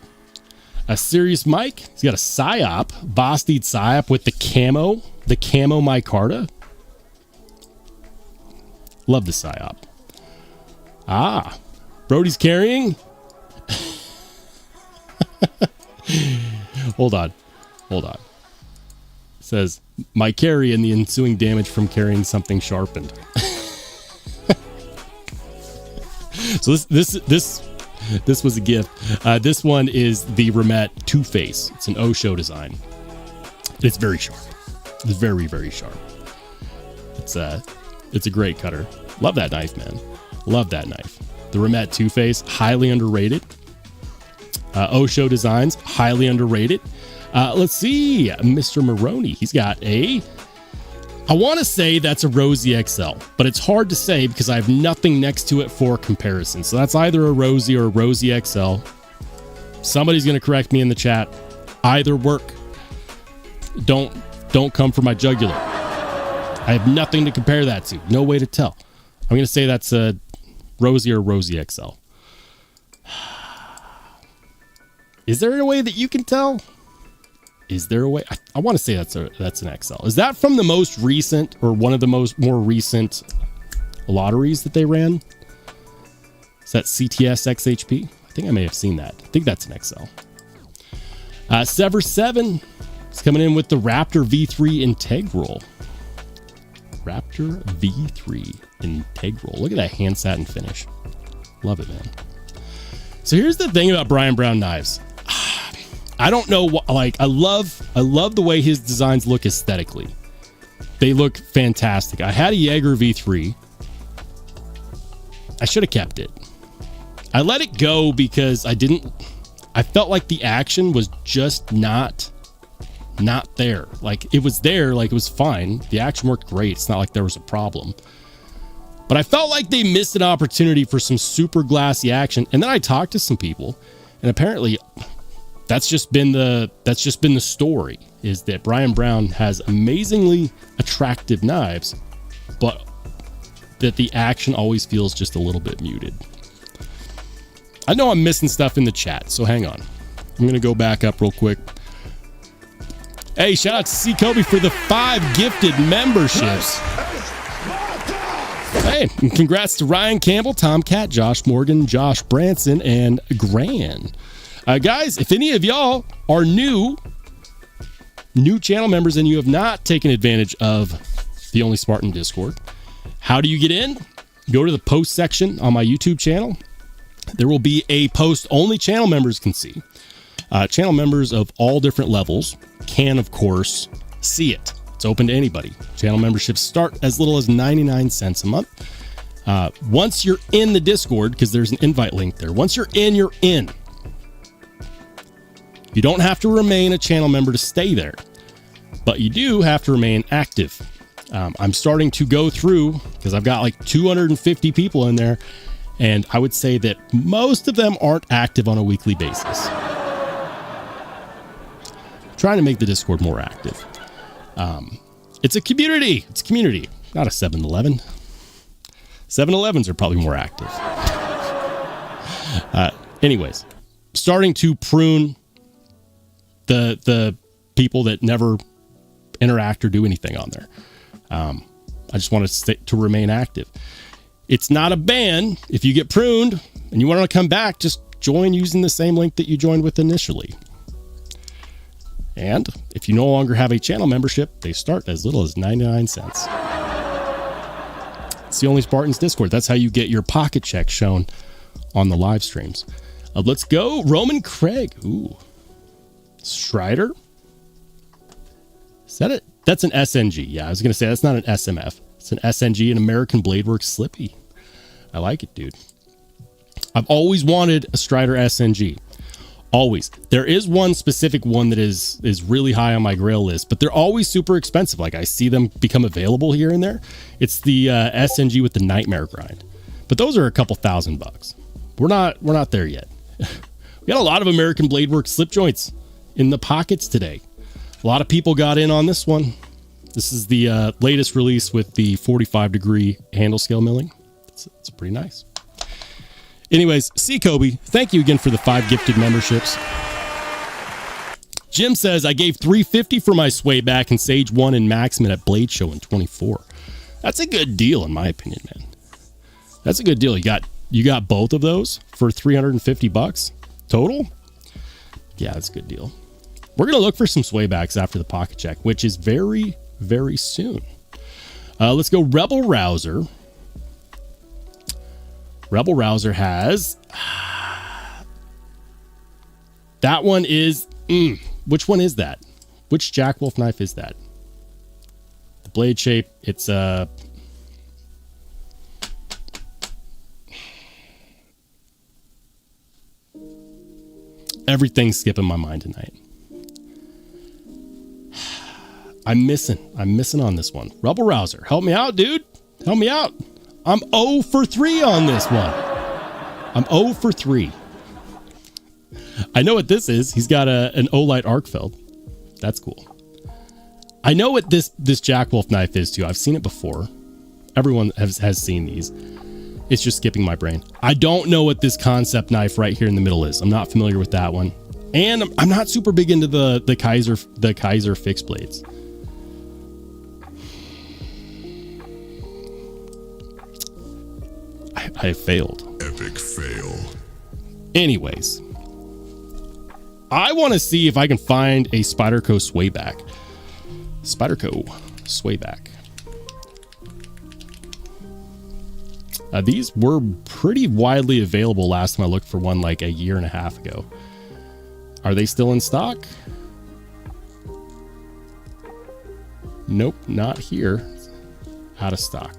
A Serious Mike. He's got a Psyop, Bastide Psyop with the camo micarta. Love the Psyop. Ah, Brody's carrying. Hold on. It says, my carry and the ensuing damage from carrying something sharpened. So this was a gift. This one is the Remet Two-Face. It's an Osho design. It's very sharp. It's very, very sharp. It's a great cutter. Love that knife, man. Love that knife. The Remet Two-Face, highly underrated. Osho designs, highly underrated. Let's see, Mr. Maroney. He's got I want to say that's a Rosie XL, but it's hard to say because I have nothing next to it for comparison. So that's either a Rosie or a Rosie XL. Somebody's going to correct me in the chat. Either work. Don't come for my jugular. I have nothing to compare that to. No way to tell. I'm going to say that's a Rosie or Rosie XL. Is there a way that you can tell? Is there a way? I want to say that's an XL. Is that from the most recent or one of the more recent lotteries that they ran? Is that CTS XHP? I think I may have seen that. I think that's an XL. Sever 7 is coming in with the Raptor V3 Integral. Raptor V3 Integral. Look at that hand satin finish. Love it, man. So here's the thing about Brian Brown knives. I don't know what, like, I love the way his designs look aesthetically. They look fantastic. I had a Jaeger V3. I should have kept it. I let it go because I felt like the action was just not there. Like, it was there, like it was fine. The action worked great. It's not like there was a problem. But I felt like they missed an opportunity for some super glassy action. And then I talked to some people, and apparently that's just been the story, is that Brian Brown has amazingly attractive knives, but that the action always feels just a little bit muted. I know I'm missing stuff in the chat, so hang on. I'm going to go back up real quick. Hey, shout out to C. Kobe for the 5 gifted memberships. Hey, and congrats to Ryan Campbell, Tomcat, Josh Morgan, Josh Branson, and Gran. Guys, if any of y'all are new channel members and you have not taken advantage of the Only Spartan Discord, how do you get in? Go to the post section on my YouTube channel. There will be a post only channel members can see. Channel members of all different levels can, of course, see it. It's open to anybody. Channel memberships start as little as 99 cents a month. Once you're in the Discord, because there's an invite link there, once you're in. You don't have to remain a channel member to stay there, but you do have to remain active. I'm starting to go through, because I've got like 250 people in there, and I would say that most of them aren't active on a weekly basis. Trying to make the Discord more active. It's a community. It's a community, not a 7-Eleven. 7-Elevens are probably more active. Anyways, starting to prune the people that never interact or do anything on there. I just want to remain active. It's not a ban. If you get pruned and you want to come back, just join using the same link that you joined with initially. And if you no longer have a channel membership, they start as little as 99 cents. It's the Only Spartans Discord. That's how you get your pocket check shown on the live streams. Let's go. Roman Craig. Ooh. Strider. Is that it? That's an SNG. Yeah, I was going to say that's not an SMF. It's an SNG, an American Bladeworks Slippy. I like it, dude. I've always wanted a Strider SNG. Always. There is one specific one that is really high on my grail list, but they're always super expensive. Like, I see them become available here and there. It's the SNG with the Nightmare Grind. But those are a couple $1,000. We're not there yet. We got a lot of American Bladeworks slip joints in the pockets today. A lot of people got in on this one. This is the latest release with the 45-degree handle scale milling. It's pretty nice. Anyways, C. Kobe, thank you again for the 5 gifted memberships. Jim says, I gave $350 for my sway back and Sage 1 in Maximum at Blade Show in 24. That's a good deal, in my opinion, man. That's a good deal. You got both of those for $350 total? Yeah, that's a good deal. We're going to look for some swaybacks after the pocket check, which is very, very soon. Let's go Rebel Rouser. Rebel Rouser has... that one is... which one is that? Which Jack Wolf knife is that? The blade shape, it's... everything's skipping my mind tonight. I'm missing on this one. Rebel Rouser, help me out, dude. Help me out. I'm 0 for 3 on this one. I'm 0 for 3. I know what this is. He's got an Olight Arcfeld. That's cool. I know what this Jack Wolf knife is too. I've seen it before. Everyone has seen these. It's just skipping my brain. I don't know what this concept knife right here in the middle is. I'm not familiar with that one. And I'm not super big into the Kaiser fixed blades. I failed. Epic fail. Anyways, I want to see if I can find a Spyderco swayback. Spyderco swayback. These were pretty widely available last time I looked for one like a year and a half ago. Are they still in stock? Nope, not here. Out of stock.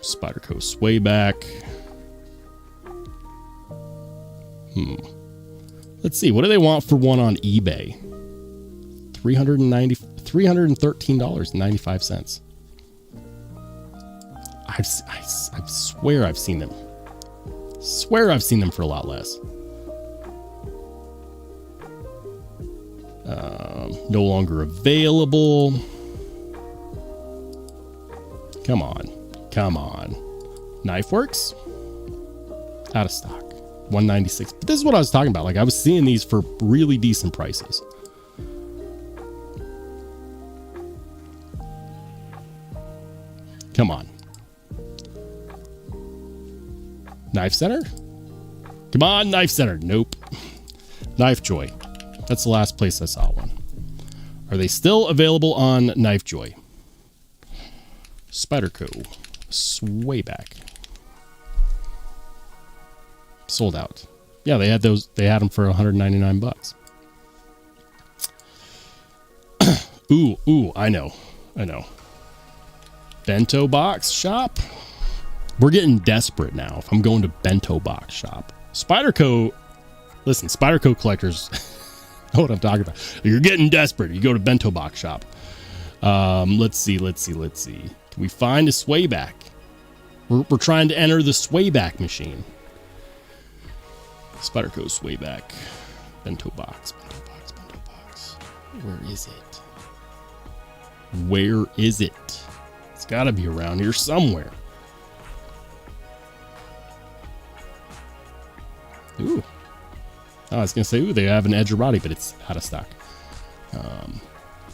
Spyderco swayback. Let's see. What do they want for one on eBay? $313.95. I swear I've seen them. Swear I've seen them for a lot less. No longer available. Come on. KnifeWorks? Out of stock. $196. But this is what I was talking about. Like, I was seeing these for really decent prices. Come on. Knife Center? Come on, Knife Center. Nope. Knife Joy. That's the last place I saw one. Are they still available on Knife Joy? Spyderco swayback. Sold out. Yeah, they had those. They had them for $199. Ooh, I know. Bento Box Shop. We're getting desperate now if I'm going to Bento Box Shop. Spyderco, listen, Spyderco collectors know what I'm talking about. You're getting desperate. You go to Bento Box Shop. Let's see. Can we find a swayback? We're trying to enter the swayback machine. Spyderco swayback. Bento box. Where is it? It's got to be around here somewhere. Ooh. I was going to say, they have an Edgerati, but it's out of stock.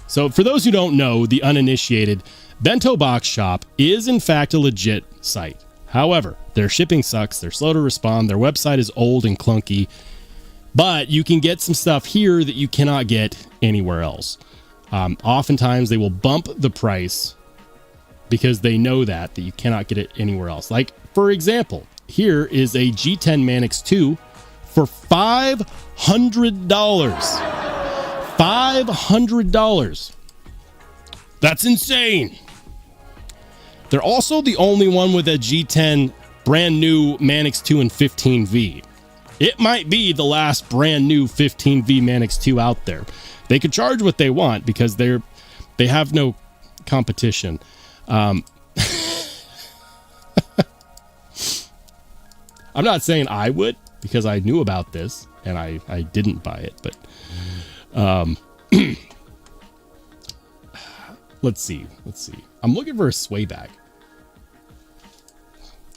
So for those who don't know, the uninitiated, Bento Box Shop is in fact a legit site. However, their shipping sucks. They're slow to respond. Their website is old and clunky, but you can get some stuff here that you cannot get anywhere else. Oftentimes they will bump the price because they know that you cannot get it anywhere else. Like, for example, here is a G10 Manix 2 for $500. $500. That's insane. They're also the only one with a G10 brand new Manix 2 and 15V. It might be the last brand new 15V Manix 2 out there. They could charge what they want because they have no competition. I'm not saying I would, because I knew about this and I didn't buy it, but Let's see. I'm looking for a sway bag.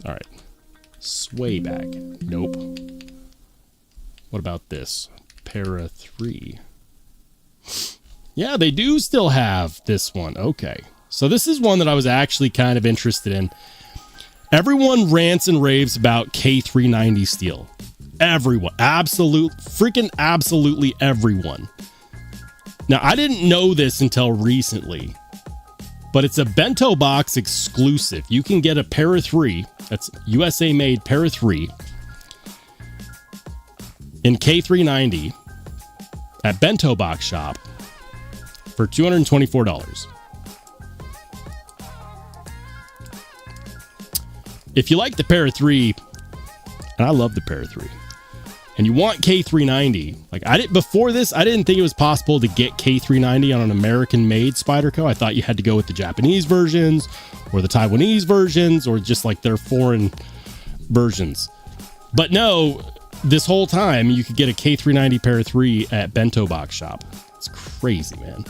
All right. Sway bag. Nope. What about this? Para 3. Yeah, they do still have this one. Okay. So this is one that I was actually kind of interested in. Everyone rants and raves about K390 steel. Everyone. Absolutely everyone. Now, I didn't know this until recently, but it's a bento box exclusive. You can get a Para 3, that's USA made Para 3, in K390 at Bento Box Shop for $224. If you like the Para 3, and I love the Para 3, and you want K390, like before this, I didn't think it was possible to get K390 on an American-made Spyderco. I thought you had to go with the Japanese versions or the Taiwanese versions or just like their foreign versions. But no, this whole time you could get a K390 Para 3 at Bento Box Shop. It's crazy, man.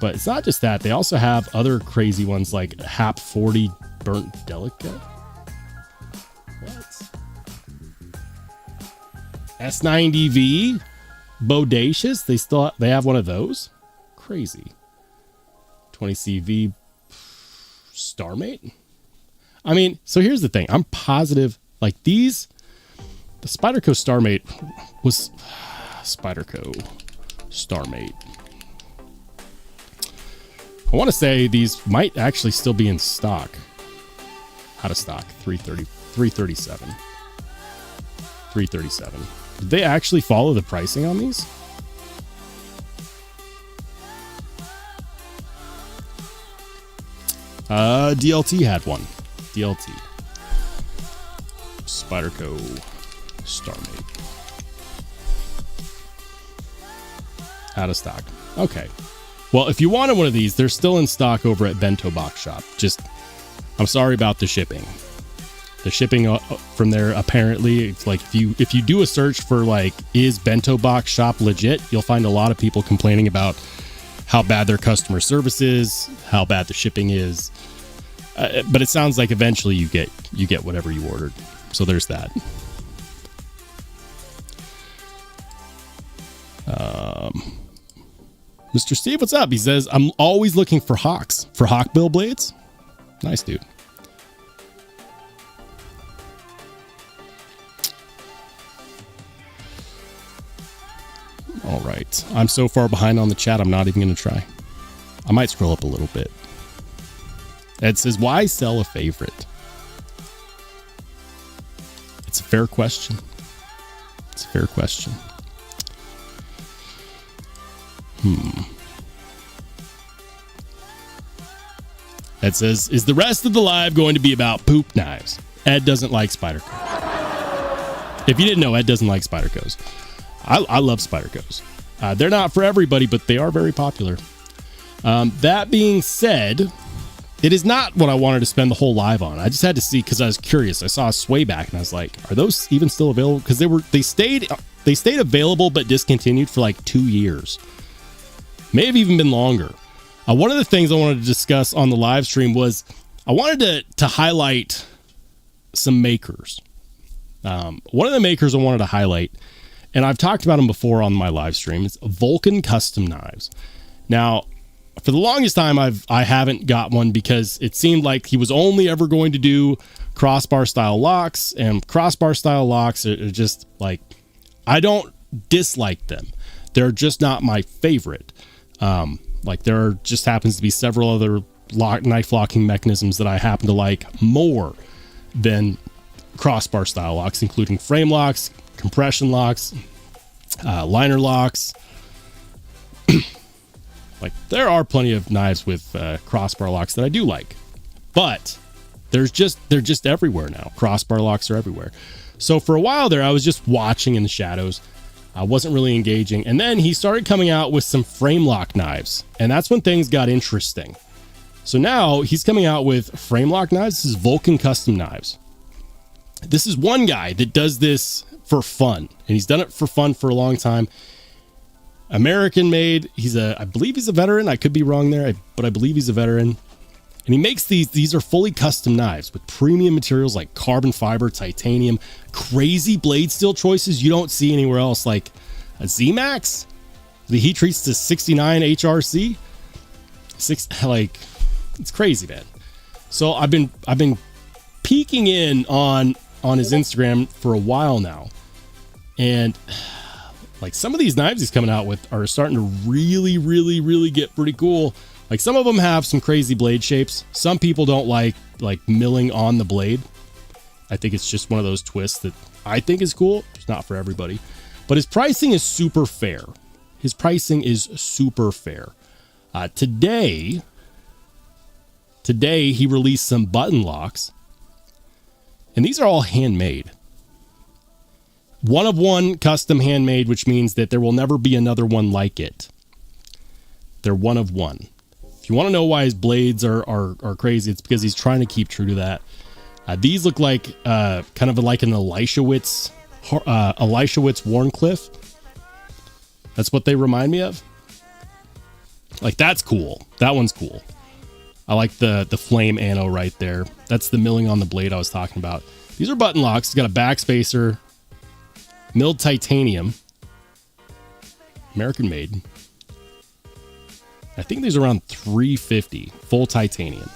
But it's not just that. They also have other crazy ones like HAP 40 Burnt Delicate. What? S90V Bodacious. They have one of those. Crazy. 20CV Starmate. I mean, so here's the thing. I'm positive like these. The Spyderco Starmate was Spyderco Starmate. I want to say these might actually still be in stock. Out of stock. 337. 337. Did they actually follow the pricing on these? DLT had one. DLT. Spyderco Starmate. Out of stock. Okay. Well, if you wanted one of these, they're still in stock over at Bento Box Shop. I'm sorry about the shipping. The shipping from there, apparently, it's like if you do a search for like, is Bento Box Shop legit, you'll find a lot of people complaining about how bad their customer service is, how bad the shipping is. But it sounds like eventually you get whatever you ordered. So there's that. Mr. Steve, what's up? He says, I'm always looking for hawks. For hawkbill blades? Nice, dude. All right. I'm so far behind on the chat, I'm not even going to try. I might scroll up a little bit. Ed says, why sell a favorite? It's a fair question. It's a fair question. Ed says, is the rest of the live going to be about poop knives? Ed doesn't like Spyderco. If you didn't know, Ed doesn't like Spydercos. I love Spydercos. They're not for everybody, but they are very popular. That being said, it is not what I wanted to spend the whole live on. I just had to see because I was curious. I saw a sway back and I was like, are those even still available? Because they stayed available but discontinued for like 2 years. May have even been longer. One of the things I wanted to discuss on the live stream was I wanted to highlight some makers. One of the makers I wanted to highlight, and I've talked about them before on my live stream, is Vulcan Custom Knives. Now, for the longest time, I haven't got one because it seemed like he was only ever going to do crossbar style locks, and crossbar style locks are just like, I don't dislike them. They're just not my favorite. Like there just happens to be several other knife locking mechanisms that I happen to like more than crossbar style locks, including frame locks, compression locks, liner locks. Like there are plenty of knives with crossbar locks that I do like, but they're just everywhere now. Crossbar locks are everywhere. So for a while there, I was just watching in the shadows. I wasn't really engaging. And then he started coming out with some frame lock knives. And that's when things got interesting. So now he's coming out with frame lock knives. This is Vulcan Custom Knives. This is one guy that does this for fun. And he's done it for fun for a long time. American made. I believe he's a veteran. I could be wrong there, but I believe he's a veteran. And he makes these are fully custom knives with premium materials like carbon fiber, titanium, crazy blade steel choices you don't see anywhere else, like a Z-Max, the heat treats to 69 HRC. It's crazy, man. So I've been peeking in on his Instagram for a while now. And like some of these knives he's coming out with are starting to really, really, really get pretty cool. Like some of them have some crazy blade shapes. Some people don't like milling on the blade. I think it's just one of those twists that I think is cool. It's not for everybody. But his pricing is super fair. Today he released some button locks. And these are all handmade. One of one, custom handmade, which means that there will never be another one like it. They're one of one. If you want to know why his blades are crazy, it's because he's trying to keep true to that. These look like kind of like an Elishawitz Warncliffe. That's what they remind me of. Like, that's cool. That one's cool. I like the flame anno right there. That's the milling on the blade I was talking about. These are button locks. It's got a backspacer, milled titanium, American made. I think these are around $350, full titanium.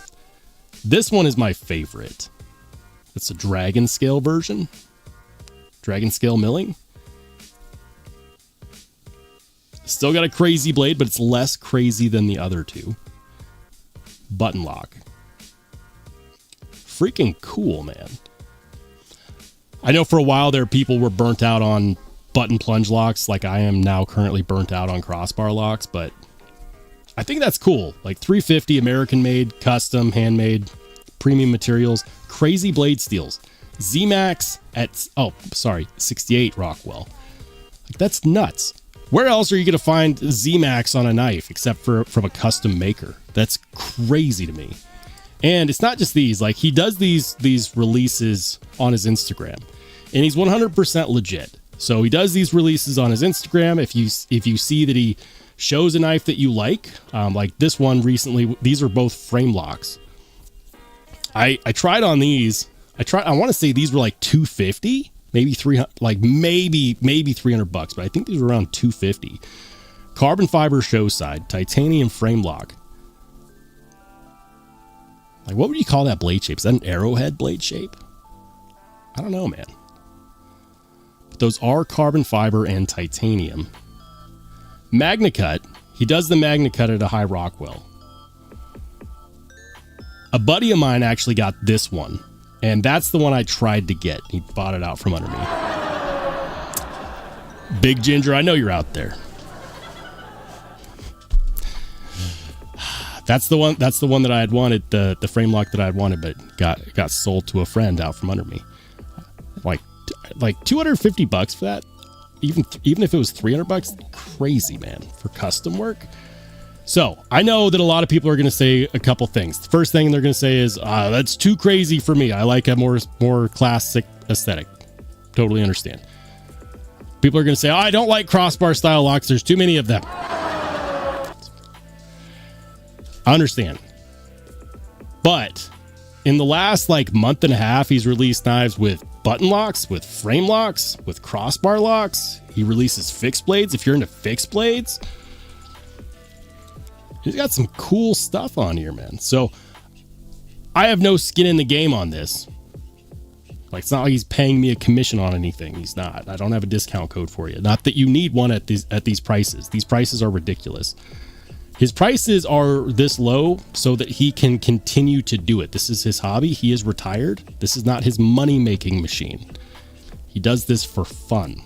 This one is my favorite. It's a dragon scale version. Dragon scale milling. Still got a crazy blade, but it's less crazy than the other two. Button lock. Freaking cool, man. I know for a while there, people were burnt out on button plunge locks, like I am now currently burnt out on crossbar locks, but I think that's cool. Like $350, American made, custom, handmade, premium materials, crazy blade steels. Z-Max at 68 Rockwell. Like, that's nuts. Where else are you going to find Z-Max on a knife except from a custom maker? That's crazy to me. And it's not just these. Like, he does these releases on his Instagram, and he's 100% legit. So he does these releases on his Instagram. If you see that he shows a knife that you like this one recently, these are both frame locks. I tried on these. I want to say these were like $250, maybe $300, like maybe $300, but I think these were around $250. Carbon fiber show side, titanium frame lock. Like, what would you call that blade shape? Is that an arrowhead blade shape? I don't know, man. But those are carbon fiber and titanium. Magna cut. He does the Magna cut at a high Rockwell. A buddy of mine actually got this one, and that's the one I tried to get. He bought it out from under me. Big Ginger, I know you're out there. That's the one that I had wanted, the frame lock that I had wanted, but got sold to a friend out from under me. Like $250 for that. Even if it was $300, crazy, man, for custom work. So I know that a lot of people are going to say a couple things. The first thing they're going to say is, that's too crazy for me. I like a more classic aesthetic. Totally understand. People are going to say, I don't like crossbar style locks. There's too many of them. I understand. But in the last month and a half, he's released knives with button locks, with frame locks, with crossbar locks. He releases fixed blades. If you're into fixed blades, he's got some cool stuff on here, man. So I have no skin in the game on this. Like, it's not like he's paying me a commission on anything. He's not. I don't have a discount code for you. Not that you need one at these prices. These prices are ridiculous. His prices are this low so that he can continue to do it. This is his hobby. He is retired. This is not his money-making machine. He does this for fun.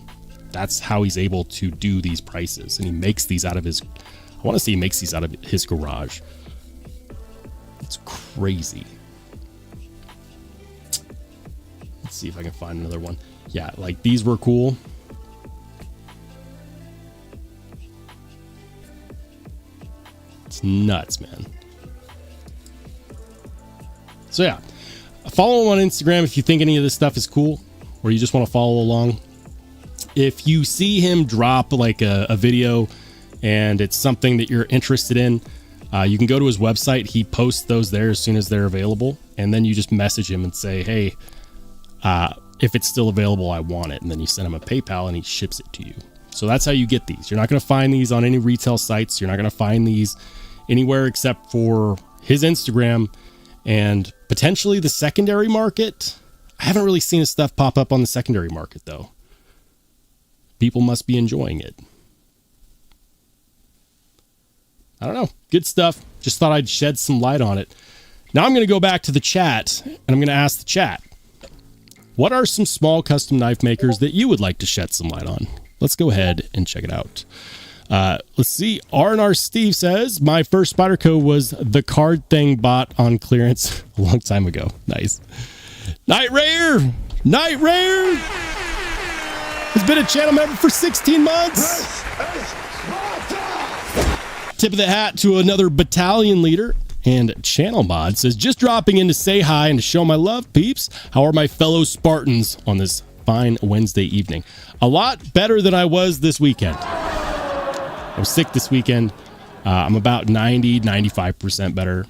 That's how he's able to do these prices. And he makes these out of his... I want to say he makes these out of his garage. It's crazy. Let's see if I can find another one. Yeah, like these were cool. It's nuts, man. So yeah, follow him on Instagram if you think any of this stuff is cool, or you just want to follow along. If you see him drop like a video and it's something that you're interested in, you can go to his website. He posts those there as soon as they're available, and then you just message him and say, hey, if it's still available, I want it. And then you send him a PayPal and he ships it to you. So that's how you get these. You're not going to find these on any retail sites. You're not going to find these anywhere except for his Instagram and potentially the secondary market. I haven't really seen his stuff pop up on the secondary market, though. People must be enjoying it. I don't know. Good stuff. Just thought I'd shed some light on it. Now I'm going to go back to the chat, and I'm going to ask the chat, what are some small custom knife makers that you would like to shed some light on? Let's go ahead and check it out. Let's see. R&R Steve says, my first Spyderco was the card thing bought on clearance a long time ago. Nice. Night Rare! Night Rare! Has been a channel member for 16 months. Tip of the hat to another battalion leader. And Channel Mod says, just dropping in to say hi and to show my love, peeps. How are my fellow Spartans on this fine Wednesday evening? A lot better than I was this weekend. I was sick this weekend. I'm about 95% better.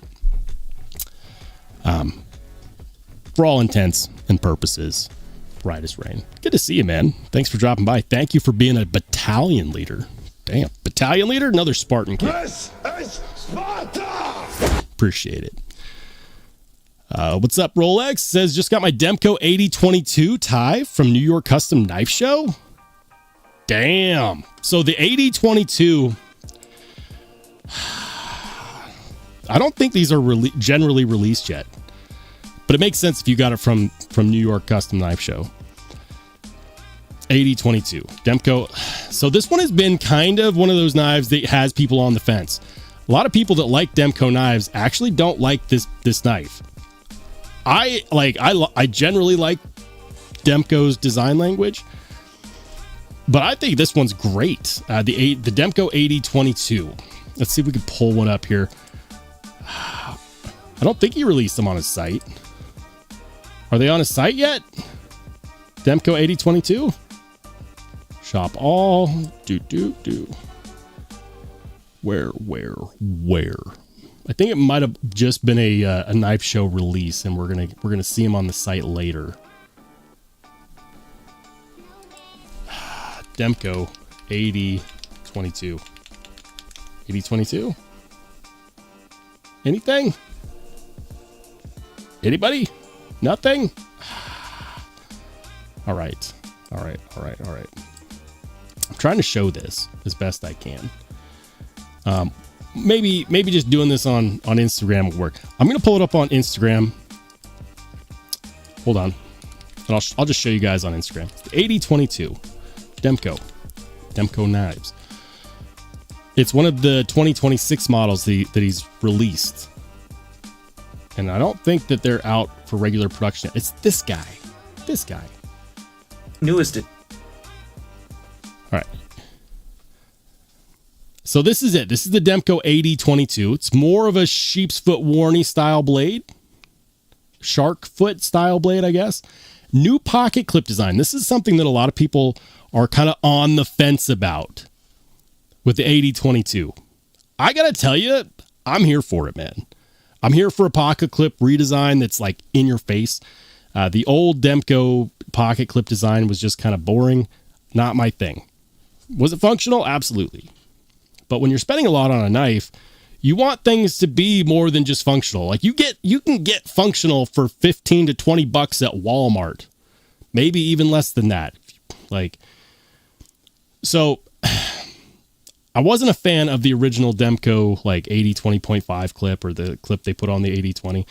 For all intents and purposes, right as rain. Good to see you, man. Thanks for dropping by. Thank you for being a battalion leader. Damn, battalion leader? Another Spartan kid. This is Sparta! Appreciate it. What's up, Rolex? Says, just got my Demco 8022 tie from New York Custom Knife Show. Damn. So the 8022, I don't think these are generally released yet. But it makes sense if you got it from New York Custom Knife Show. 8022 Demco. So this one has been kind of one of those knives that has people on the fence. A lot of people that like Demco knives actually don't like this knife. I generally like Demco's design language, but I think this one's great. The Demco 8022. Let's see if we can pull one up here. I don't think he released them on his site. Are they on his site yet? Demco 8022. Shop all. Where? I think it might have just been a knife show release, and we're gonna see him on the site later. Demco 8022. 8022. Anything? Anybody? Nothing? All right. I'm trying to show this as best I can. Maybe just doing this on Instagram will work. I'm going to pull it up on Instagram. Hold on. And I'll just show you guys on Instagram. 8022 Demco knives. It's one of the 2026 models that he's released. And I don't think that they're out for regular production. It's this guy. Newest. All right. So this is it. This is the Demco 8022. It's more of a sheep's foot warney style blade. Shark foot style blade, I guess. New pocket clip design. This is something that a lot of people are kind of on the fence about with the 8022. I got to tell you, I'm here for it, man. I'm here for a pocket clip redesign that's like in your face. The old Demco pocket clip design was just kind of boring. Not my thing. Was it functional? Absolutely. But when you're spending a lot on a knife, you want things to be more than just functional. Like you can get functional for 15 to 20 bucks at Walmart. Maybe even less than that. So I wasn't a fan of the original Demco like 8020.5 clip or the clip they put on the 8020.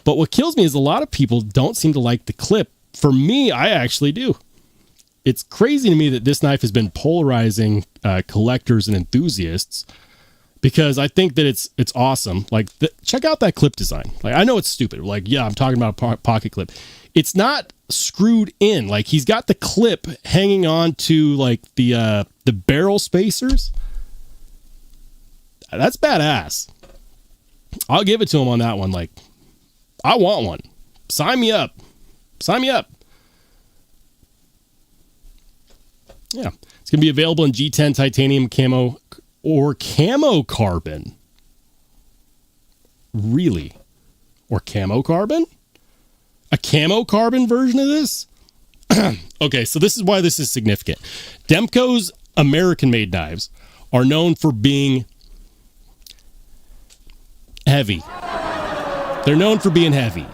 But what kills me is a lot of people don't seem to like the clip. For me, I actually do. It's crazy to me that this knife has been polarizing collectors and enthusiasts, because I think that it's awesome. Like, check out that clip design. Like, I know it's stupid. Like, yeah, I'm talking about a pocket clip. It's not screwed in. Like, he's got the clip hanging on to like the barrel spacers. That's badass. I'll give it to him on that one. Like, I want one. Sign me up. Yeah, it's going to be available in G10 titanium camo or camo carbon. Really? Or camo carbon? A camo carbon version of this? Okay, so this is why this is significant. Demko's American-made knives are known for being heavy. They're known for being heavy.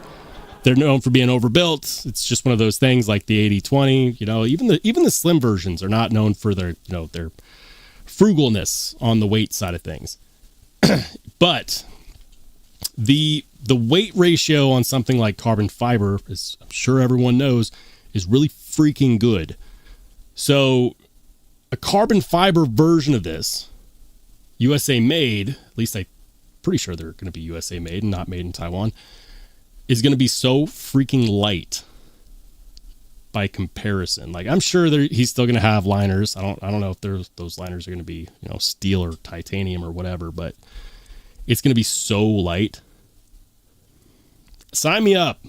They're known for being overbuilt. It's just one of those things like the 80-20. You know, even the slim versions are not known for their, you know, their frugalness on the weight side of things. But the weight ratio on something like carbon fiber, as I'm sure everyone knows, is really freaking good. So a carbon fiber version of this, USA made, at least I'm pretty sure they're going to be USA made and not made in Taiwan, is going to be so freaking light by comparison. Like, I'm sure he's still going to have liners. I don't know if those liners are going to be, you know, steel or titanium or whatever, but it's going to be so light. Sign me up.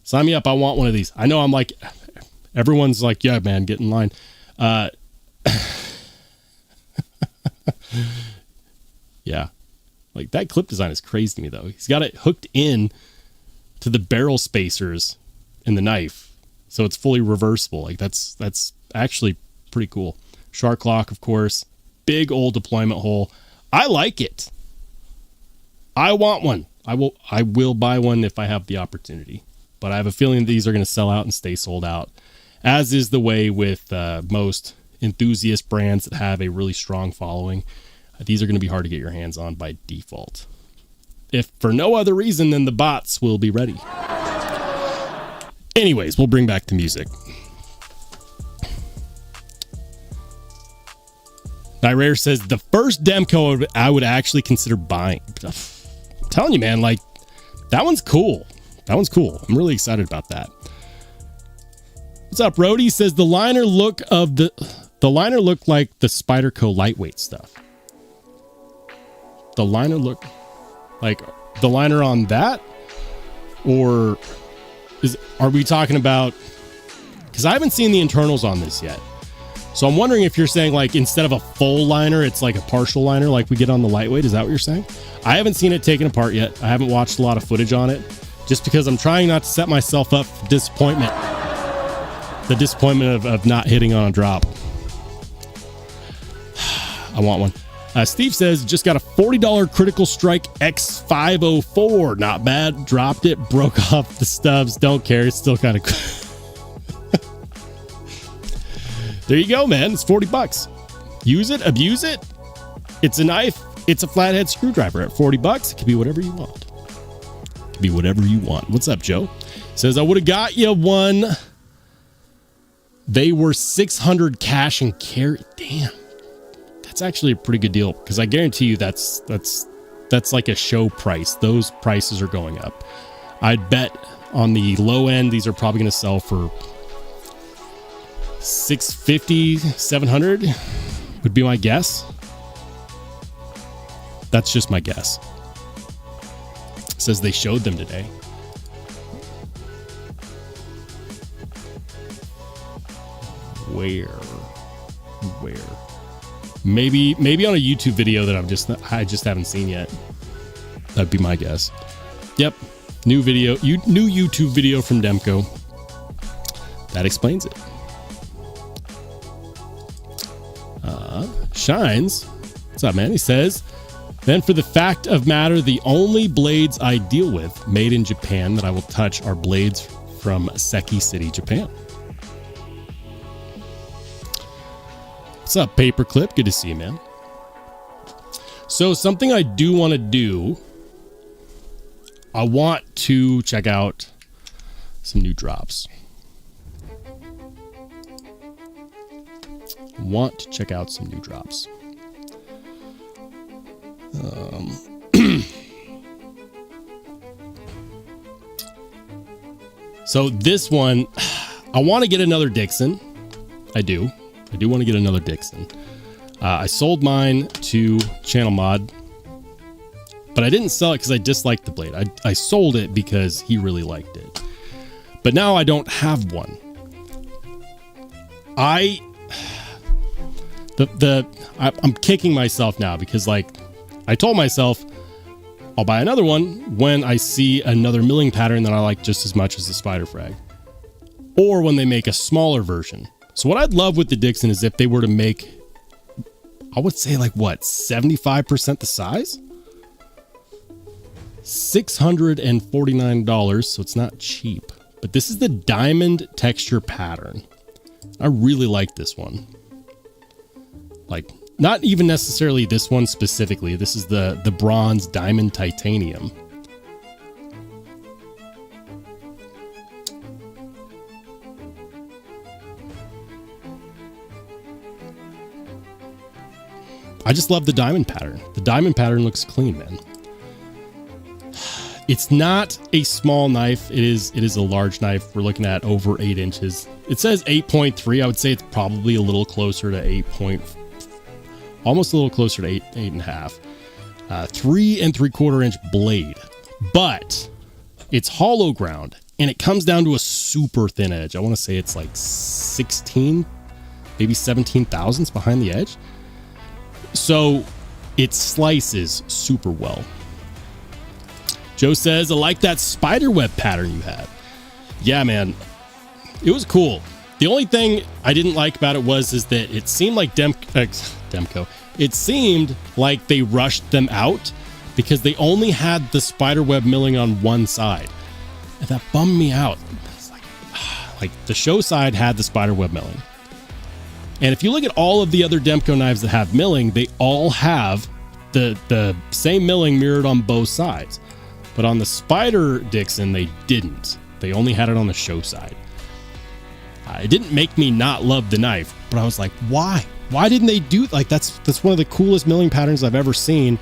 Sign me up. I want one of these. I know I'm like, everyone's like, yeah, man, get in line. Yeah. Like, that clip design is crazy to me, though. He's got it hooked in to the barrel spacers in the knife, so it's fully reversible. Like, that's actually pretty cool. Shark clock, of course. Big old deployment hole. I like it. I want one. I will buy one if I have the opportunity. But I have a feeling these are going to sell out and stay sold out, as is the way with most enthusiast brands that have a really strong following. These are going to be hard to get your hands on by default. If for no other reason than the bots will be ready. Anyways, we'll bring back the music. Nyrare says, the first Demko I would actually consider buying. I'm telling you, man, like, that one's cool. That one's cool. I'm really excited about that. What's up, Rody? Says the liner looked like the Spyderco lightweight stuff. The liner look like the liner on that, or are we talking about, because I haven't seen the internals on this yet, so I'm wondering if you're saying, like, instead of a full liner, it's like a partial liner like we get on the lightweight. Is that what you're saying? I haven't seen it taken apart yet. I haven't watched a lot of footage on it, just because I'm trying not to set myself up for disappointment. The disappointment of not hitting on a drop. I want one. Steve says, just got a $40 Critical Strike X504. Not bad. Dropped it. Broke off the stubs. Don't care. It's still kind of cool. There you go, man. It's $40. Use it. Abuse it. It's a knife. It's a flathead screwdriver. At $40, it can be whatever you want. It can be whatever you want. What's up, Joe? Says, I would have got you one. They were 600 cash and carry. Damn. That's actually a pretty good deal, because I guarantee you that's like a show price. Those prices are going up. I'd bet on the low end, these are probably going to sell for $650, $700 would be my guess. That's just my guess. It says they showed them today. Where? Maybe on a YouTube video that I just haven't seen yet. That'd be my guess. Yep. New YouTube video from Demko. That explains it. Shines. What's up, man? He says, then for the fact of matter, the only blades I deal with made in Japan that I will touch are blades from Seki City, Japan. What's up, Paperclip? Good to see you, man. So something I do want to do, I want to check out some new drops. So this one, I want to get another Dixon. I do want to get another Dixon. I sold mine to Channel Mod, but I didn't sell it because I disliked the blade. I sold it because he really liked it. But now I don't have one. The I'm kicking myself now because like I told myself I'll buy another one when I see another milling pattern that I like just as much as the Spider Frag, or when they make a smaller version. So what I'd love with the Dixon is if they were to make, I would say like what, 75% the size? $649, so it's not cheap. But this is the diamond texture pattern. I really like this one. Like, not even necessarily this one specifically. This is the bronze diamond titanium. I just love the diamond pattern. The diamond pattern looks clean, man. It's not a small knife. It is a large knife. We're looking at over 8 inches. It says 8.3. I would say it's probably a little closer to 8 point, almost a little closer to 8.5. 3 3/4 inch blade, but it's hollow ground and it comes down to a super thin edge. I want to say it's like 16, maybe 17 thousandths behind the edge. So it slices super well. Joe says, I like that spider web pattern you had. Yeah, man, it was cool. The only thing I didn't like about it is that it seemed like Demco. It seemed like they rushed them out because they only had the spider web milling on one side. And that bummed me out. It's like the show side had the spider web milling. And if you look at all of the other Demco knives that have milling, they all have the same milling mirrored on both sides. But on the Spider Dixon, they didn't. They only had it on the show side. It didn't make me not love the knife, but I was like, why? Why didn't they do like that's one of the coolest milling patterns I've ever seen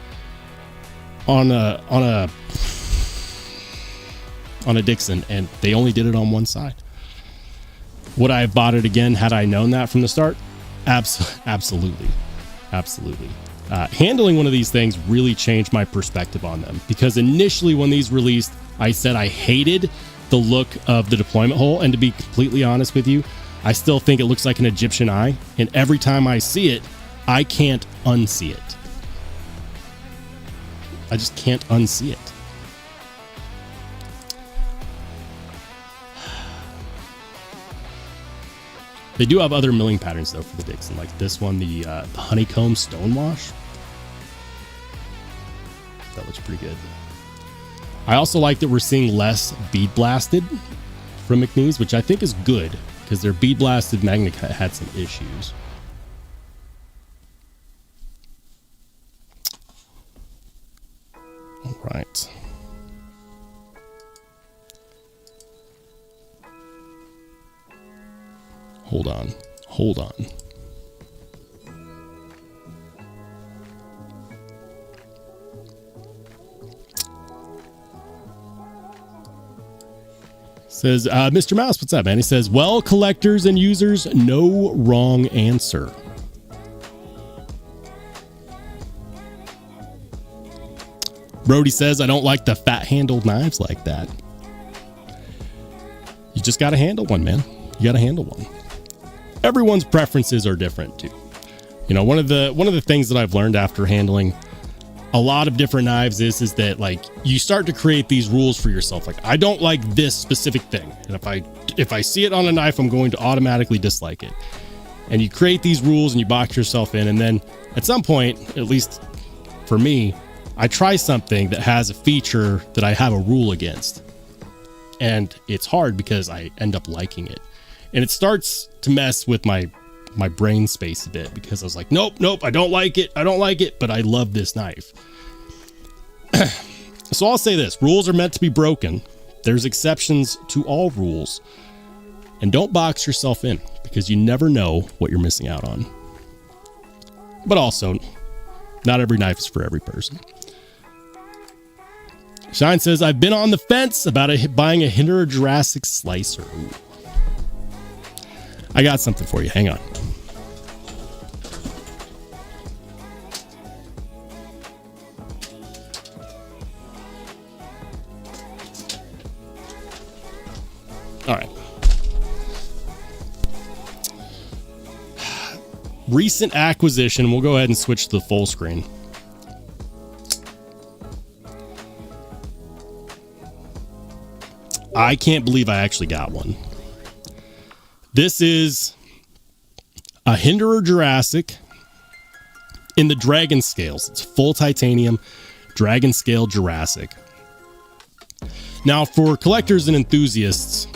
on a Dixon, and they only did it on one side. Would I have bought it again had I known that from the start? Absolutely. Handling one of these things really changed my perspective on them, because initially when these released, I said I hated the look of the deployment hole, and to be completely honest with you, I still think it looks like an Egyptian eye, and every time I see it, I can't unsee it. I just can't unsee it. They do have other milling patterns though for the Dixon, like this one, the honeycomb stonewash. That looks pretty good. I also like that we're seeing less bead blasted from McNeese, which I think is good because their bead blasted magnet had some issues. All right. Hold on. Says, Mr. Mouse, what's up, man? He says, well, collectors and users, no wrong answer. Brody says, I don't like the fat-handled knives like that. You just got to handle one, man. You got to handle one. Everyone's preferences are different too. You know, one of the things that I've learned after handling a lot of different knives is that like you start to create these rules for yourself. Like, I don't like this specific thing, and if I see it on a knife, I'm going to automatically dislike it. And you create these rules and you box yourself in, and then at some point, at least for me, I try something that has a feature that I have a rule against, and it's hard because I end up liking it. And it starts to mess with my brain space a bit, because I was like, nope, I don't like it, but I love this knife. So I'll say this, rules are meant to be broken. There's exceptions to all rules. And don't box yourself in, because you never know what you're missing out on. But also, not every knife is for every person. Shine says, I've been on the fence about buying a Hinderer Jurassic slicer. Ooh. I got something for you. Hang on. All right. recent acquisition. We'll go ahead and switch to the full screen. I can't believe I actually got one. This is a Hinderer Jurassic in the Dragon Scales. It's full titanium Dragon Scale Jurassic. Now, for collectors and enthusiasts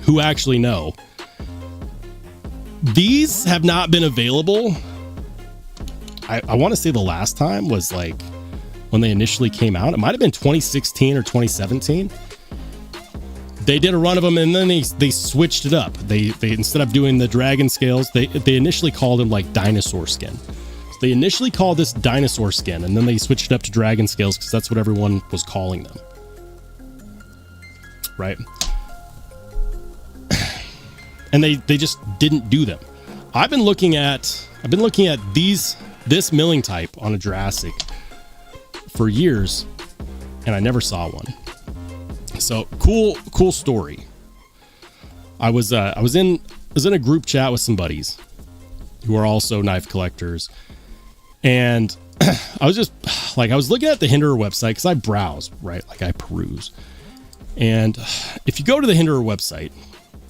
who actually know, these have not been available. I want to say the last time was like when they initially came out. It might have been 2016 or 2017. They did a run of them, and then they switched it up. They instead of doing the Dragon Scales, they initially called them like dinosaur skin. So they initially called this dinosaur skin, and then they switched it up to Dragon Scales because that's what everyone was calling them. Right? And they just didn't do them. I've been looking at this milling type on a Jurassic for years, and I never saw one. So cool story. I was in a group chat with some buddies who are also knife collectors, and I was looking at the Hinderer website because I browse, right? Like I peruse. And if you go to the Hinderer website,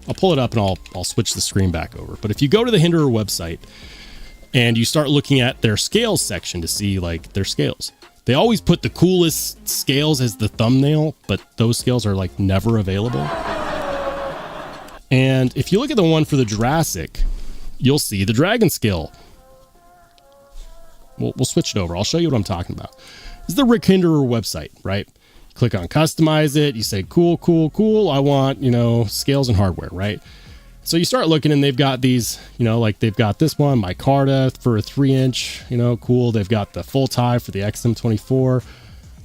I'll pull it up and I'll switch the screen back over. But if you go to the Hinderer website and you start looking at their scales section to see like their scales, they always put the coolest scales as the thumbnail, but those scales are like never available. And if you look at the one for the Jurassic, you'll see the Dragon Scale. We'll switch it over. I'll show you what I'm talking about. This is the Rick Hinderer website, right? Click on customize it. You say, cool. I want, scales and hardware, right? So you start looking and they've got these, like they've got this one, micarta for a 3-inch, cool. They've got the full tie for the XM24,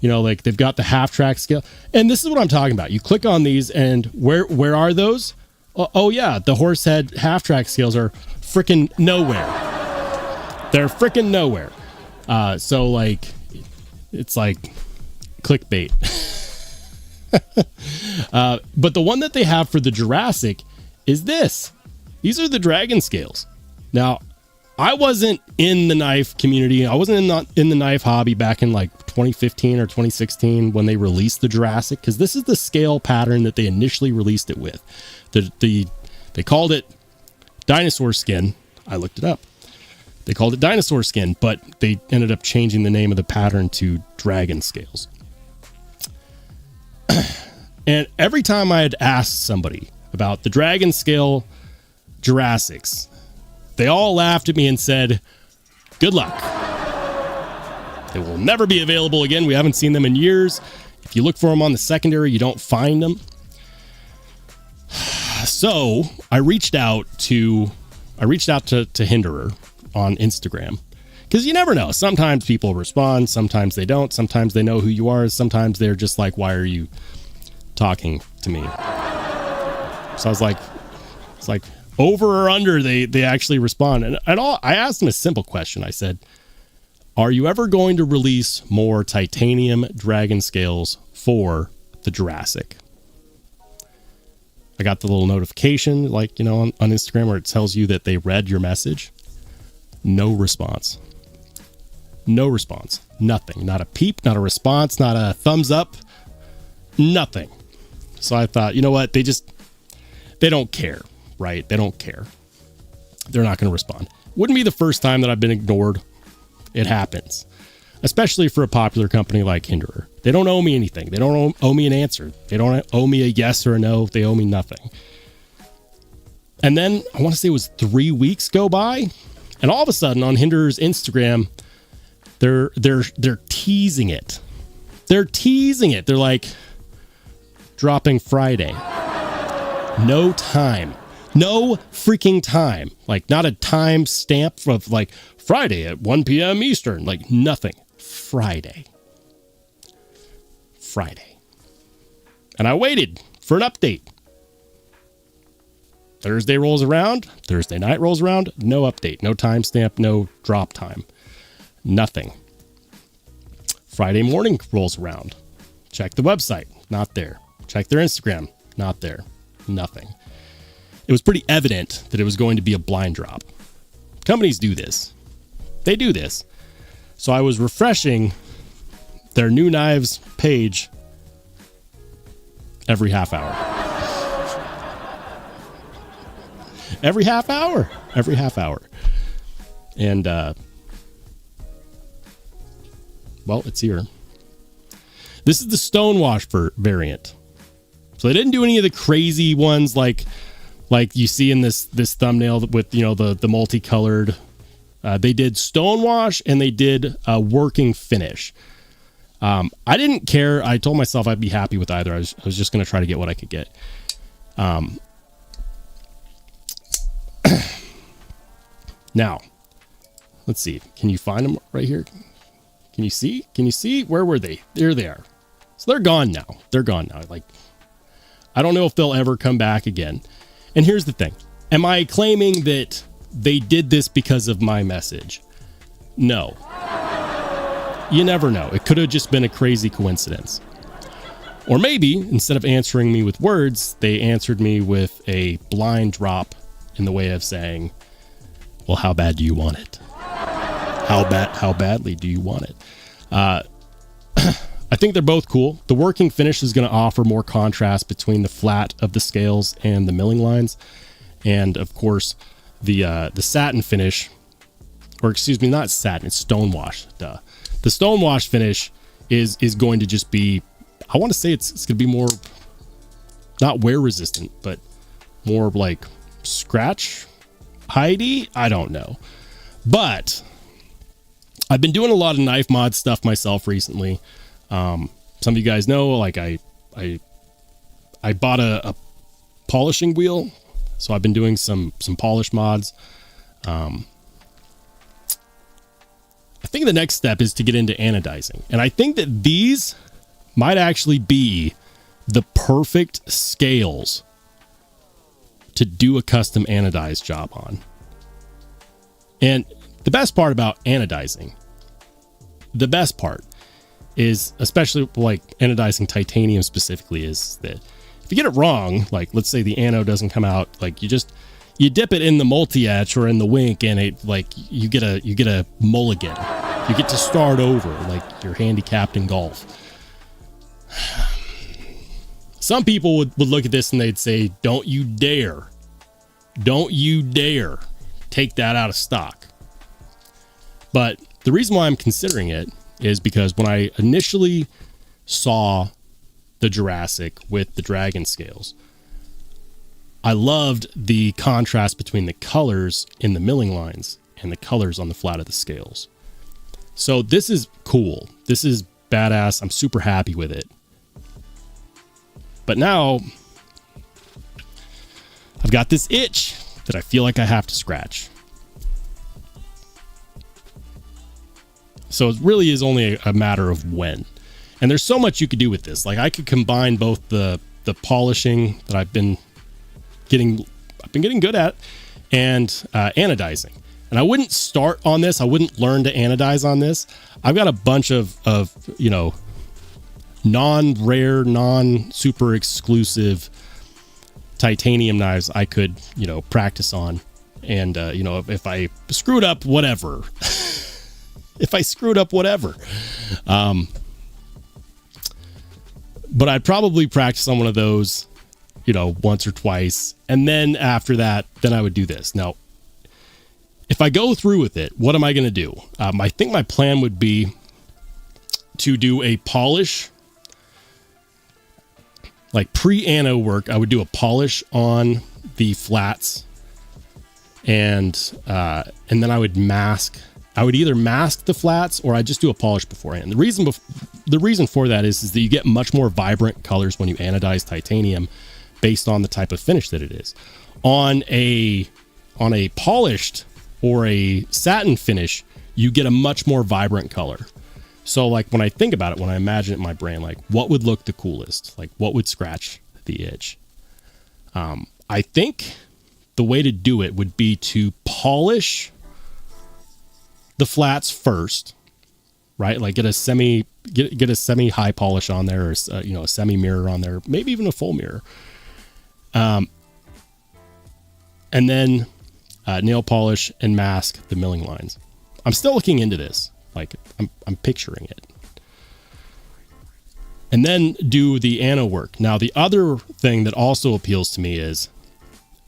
like they've got the half track scale. And this is what I'm talking about. You click on these and where are those? Oh yeah, the Horsehead half track scales are freaking nowhere. They're freaking nowhere. So like, it's like clickbait. But the one that they have for the Jurassic is this. These are the Dragon Scales. Now, I wasn't in the knife community. I wasn't in the knife hobby back in like 2015 or 2016 when they released the Jurassic, because this is the scale pattern that they initially released it with. They called it dinosaur skin. I looked it up. They called it dinosaur skin, but they ended up changing the name of the pattern to Dragon Scales. And every time I had asked somebody about the Dragon Scale Jurassics, they all laughed at me and said, good luck. They will never be available again. We haven't seen them in years. If you look for them on the secondary, you don't find them. So I reached out to Hinderer on Instagram, because you never know. Sometimes people respond, sometimes they don't. Sometimes they know who you are. Sometimes they're just like, why are you talking to me? So I was like, it's like over or under, they actually respond. And I asked them a simple question. I said, are you ever going to release more titanium Dragon Scales for the Jurassic? I got the little notification, like, on Instagram, where it tells you that they read your message. No response. No response. Nothing. Not a peep, not a response, not a thumbs up. Nothing. So I thought, you know what? They don't care, right? They don't care. They're not going to respond. Wouldn't be the first time that I've been ignored. It happens, especially for a popular company like Hinderer. They don't owe me anything. They don't owe me an answer. They don't owe me a yes or a no. They owe me nothing. And then I want to say it was 3 weeks go by, and all of a sudden on Hinderer's Instagram, they're teasing it. They're teasing it. They're like, dropping Friday. No time. No freaking time. Like, not a time stamp of like Friday at 1 p.m. Eastern. Like, nothing. Friday. And I waited for an update. Thursday rolls around. Thursday night rolls around. No update. No timestamp. No drop time. Nothing. Friday morning rolls around. Check the website. Not there. Check their Instagram. Not there. Nothing. It was pretty evident that it was going to be a blind drop. Companies do this. They do this. So I was refreshing their new knives page every half hour. Every half hour. Every half hour. And, well, it's here. This is the stonewash variant. So they didn't do any of the crazy ones like you see in this thumbnail with, you know, the multicolored. They did stonewash and they did a working finish. I didn't care. I told myself I'd be happy with either. I was just going to try to get what I could get. Now, let's see. Can you find them right here? Can you see? Can you see? Where were they? There they are. So they're gone now. They're gone now. Like, I don't know if they'll ever come back again. And here's the thing. Am I claiming that they did this because of my message? No. You never know. It could have just been a crazy coincidence. Or maybe, instead of answering me with words, they answered me with a blind drop in the way of saying, well, how bad do you want it? How badly do you want it? I think they're both cool. The working finish is going to offer more contrast between the flat of the scales and the milling lines. And of course, the satin finish, or excuse me, not satin, it's stonewash. Duh. The stonewash finish is going to just be, I want to say it's going to be more, not wear resistant, but more like scratch hidey. I don't know. But I've been doing a lot of knife mod stuff myself recently. Some of you guys know, like I bought a polishing wheel, so I've been doing some polish mods. I think the next step is to get into anodizing, and I think that these might actually be the perfect scales to do a custom anodized job on. And the best part about anodizing, the best part is, especially like anodizing titanium specifically, is that if you get it wrong, like let's say the anode doesn't come out, like you dip it in the multi-etch or in the wink, and it like you get a mulligan. You get to start over like you're handicapped in golf. Some people would look at this and they'd say, don't you dare take that out of stock. But the reason why I'm considering it is because when I initially saw the Jurassic with the dragon scales, I loved the contrast between the colors in the milling lines and the colors on the flat of the scales. So this is cool. This is badass. I'm super happy with it. But now I've got this itch that I feel like I have to scratch. So it really is only a matter of when. And there's so much you could do with this. Like I could combine both the polishing that I've been getting good at and anodizing. And I wouldn't start on this. I wouldn't learn to anodize on this. I've got a bunch of you know, non-rare, non-super exclusive titanium knives I could, you know, practice on. And, you know, if I screwed up, whatever. If I screwed up, whatever. But I'd probably practice on one of those, you know, once or twice. And then after that, then I would do this. Now, if I go through with it, what am I going to do? I think my plan would be to do a polish, like pre-ano work. I would do a polish on the flats, and then I would mask. I would either mask the flats or I'd just do a polish beforehand. The reason for that is that you get much more vibrant colors when you anodize titanium based on the type of finish that it is. On a polished or a satin finish, you get a much more vibrant color. So like when I think about it, when I imagine it in my brain, like what would look the coolest? Like what would scratch the itch? I think the way to do it would be to polish the flats first, right? Like get a semi high polish on there, or you know, a semi mirror on there, maybe even a full mirror. And then nail polish, and mask the milling lines. I'm still looking into this. Like, I'm picturing it. And then do the ano work. Now, the other thing that also appeals to me is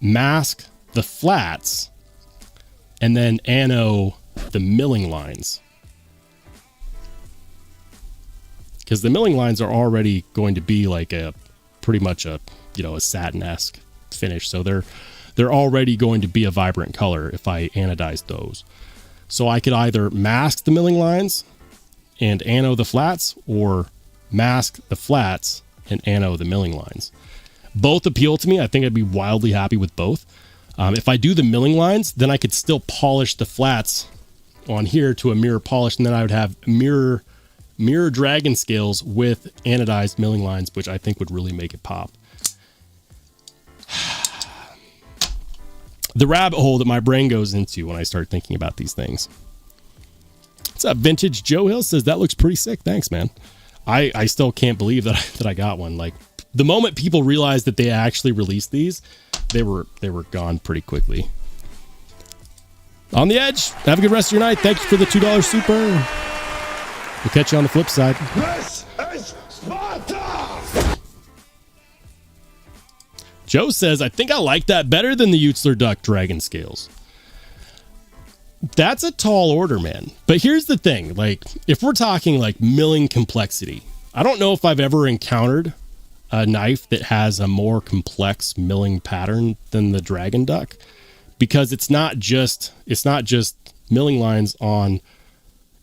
mask the flats and then ano the milling lines. Because the milling lines are already going to be like pretty much a satin-esque finish. So they're already going to be a vibrant color if I anodize those. So I could either mask the milling lines and ano the flats, or mask the flats and ano the milling lines. Both appeal to me. I think I'd be wildly happy with both. If I do the milling lines, then I could still polish the flats on here to a mirror polish, and then I would have mirror dragon scales with anodized milling lines, which I think would really make it pop. The rabbit hole that my brain goes into when I start thinking about these things. What's up, Vintage Joe Hill says that looks pretty sick. Thanks, man. I still can't believe that I got one. Like, the moment people realized that they actually released these, they were gone pretty quickly. On the Edge, have a good rest of your night. Thank you for the $2 super. We'll catch you on the flip side. This is Sparta! Joe says, I think I like that better than the Utzler Duck Dragon Scales. That's a tall order, man. But here's the thing. Like, if we're talking like milling complexity, I don't know if I've ever encountered a knife that has a more complex milling pattern than the Dragon Duck, because it's not just milling lines on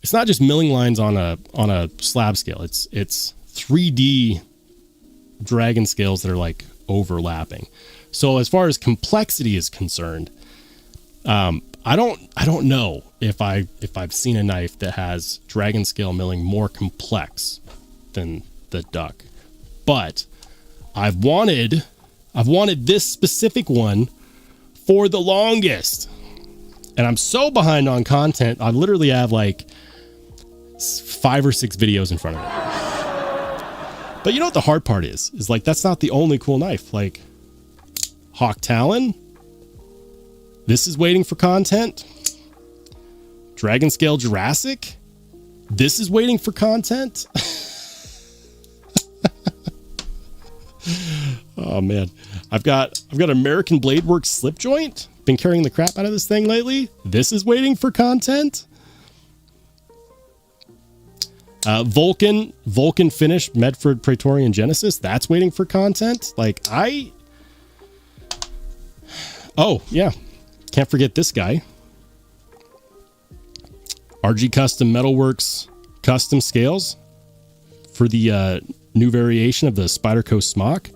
a slab scale. It's 3D dragon scales that are like overlapping. So as far as complexity is concerned, I don't know if I've seen a knife that has dragon scale milling more complex than the Duck. But I've wanted this specific one for the longest. And I'm so behind on content. I literally have like 5 or 6 videos in front of me. But you know what the hard part is like, that's not the only cool knife. Like Hawk Talon, this is waiting for content. Dragon Scale Jurassic, this is waiting for content. Oh man, I've got American Blade Works slip joint. Been carrying the crap out of this thing lately. This is waiting for content. Vulcan finish Medford Praetorian Genesis, that's waiting for content. Like oh yeah, can't forget this guy. RG Custom Metalworks custom scales for the new variation of the Spyderco Smock.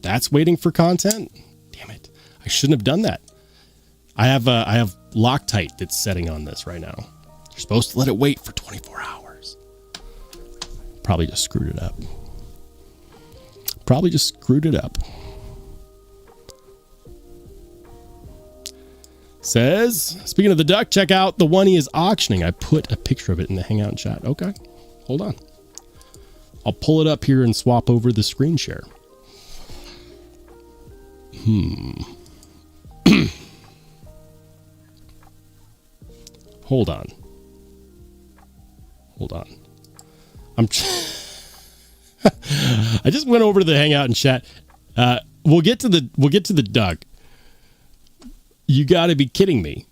That's waiting for content. Damn it, I shouldn't have done that. I have Loctite that's setting on this right now. You're supposed to let it wait for 24 hours. Probably just screwed it up. Says, speaking of the Duck, check out the one he is auctioning. I put a picture of it in the Hangout chat. Okay, hold on. I'll pull it up here and swap over the screen share. Hold on. I just went over to the Hangout and chat. We'll get to the Duck. You got to be kidding me.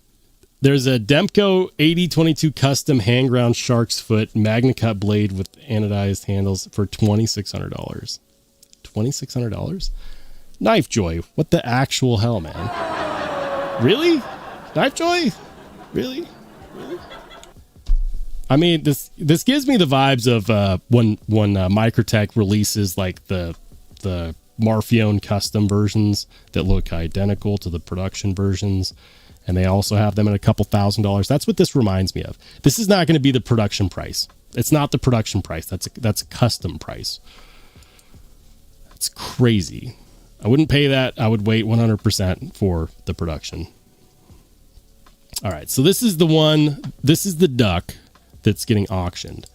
There's a Demko 8022 custom hand ground shark's foot Magna Cut blade with anodized handles for $2,600. $2,600? Knife Joy. What the actual hell, man? Really? Knife Joy? Really? I mean, this gives me the vibes of when Microtech releases like the Marfione custom versions that look identical to the production versions, and they also have them at a couple $1,000s. That's what this reminds me of. This is not going to be the production price. It's not the production price. That's a custom price. It's crazy. I wouldn't pay that. I would wait 100% for the production. All right, so this is the one. This is the Duck that's getting auctioned.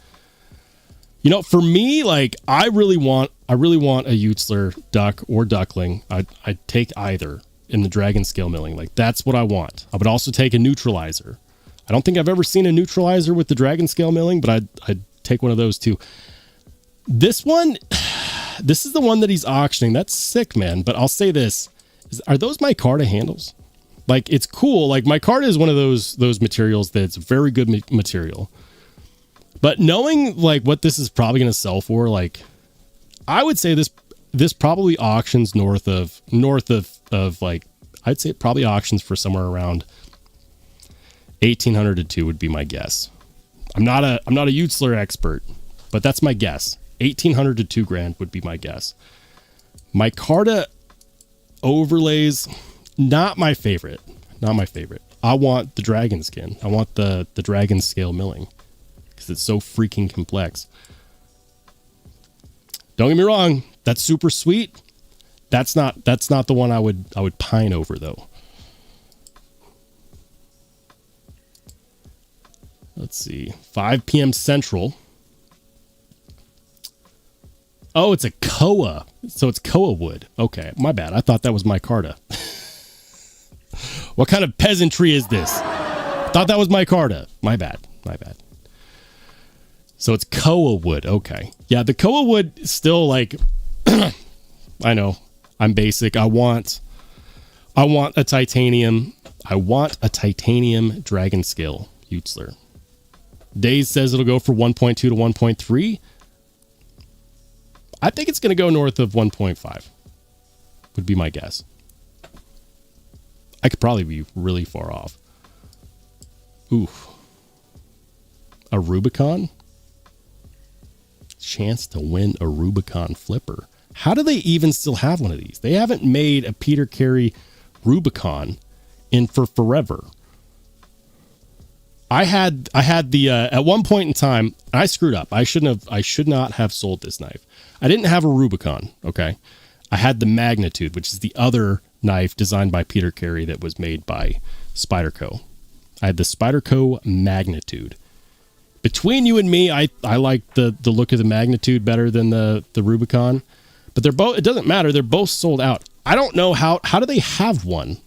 You know, for me, like, I really want a Utzler Duck or Duckling. I'd take either. the dragon scale milling. Like, that's what I want. I would also take a neutralizer. I don't think I've ever seen a neutralizer with the dragon scale milling, but I'd take one of those too. This one, this is the one that he's auctioning. That's sick, man. But I'll say this, are those micarta handles? Like, it's cool. Like, micarta is one of those materials that's very good material. But knowing like what this is probably going to sell for, like, I would say this probably auctions north of like, I'd say it probably auctions for somewhere around 1,800 to 2 would be my guess. I'm not a Utzler expert, but that's my guess. 1,800 to 2 grand would be my guess. Micarta overlays, not my favorite. Not my favorite. I want the dragon skin. I want the dragon scale milling because it's so freaking complex. Don't get me wrong, that's super sweet. That's not the one I would pine over though. Let's see. 5 p.m. Central. Oh, it's a koa. So it's koa wood. Okay, my bad. I thought that was micarta. What kind of peasantry is this? Thought that was micarta. My bad. My bad. So it's koa wood. Okay. Yeah, the koa wood is still like, I know, I'm basic. I want a titanium. I want a titanium dragon scale Utzler. Days says it'll go for 1.2 to 1.3. I think it's going to go north of 1.5 would be my guess. I could probably be really far off. Ooh. A Rubicon? Chance to win a Rubicon flipper. How do they even still have one of these? They haven't made a Peter Carey Rubicon in for forever. I had the at one point in time, I screwed up. I should not have sold this knife. I didn't have a Rubicon, okay? I had the Magnitude, which is the other knife designed by Peter Carey that was made by Spyderco. I had the Spyderco Magnitude. Between you and me, I like the look of the Magnitude better than the Rubicon. But they're both, it doesn't matter, they're both sold out. I don't know how do they have one?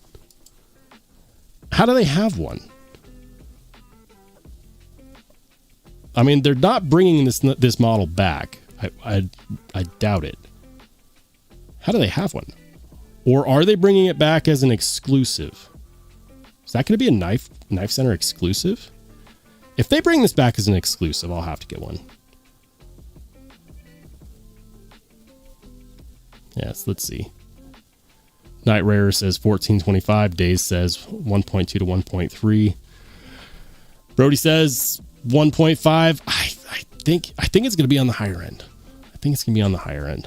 How do they have one? I mean, they're not bringing this model back. I doubt it. How do they have one? Or are they bringing it back as an exclusive? Is that going to be a Knife Center exclusive? If they bring this back as an exclusive, I'll have to get one. Yes, let's see. Night Rare says 1425. Days says 1.2 to 1.3. Brody says 1.5. I think it's going to be on the higher end. I think it's going to be on the higher end.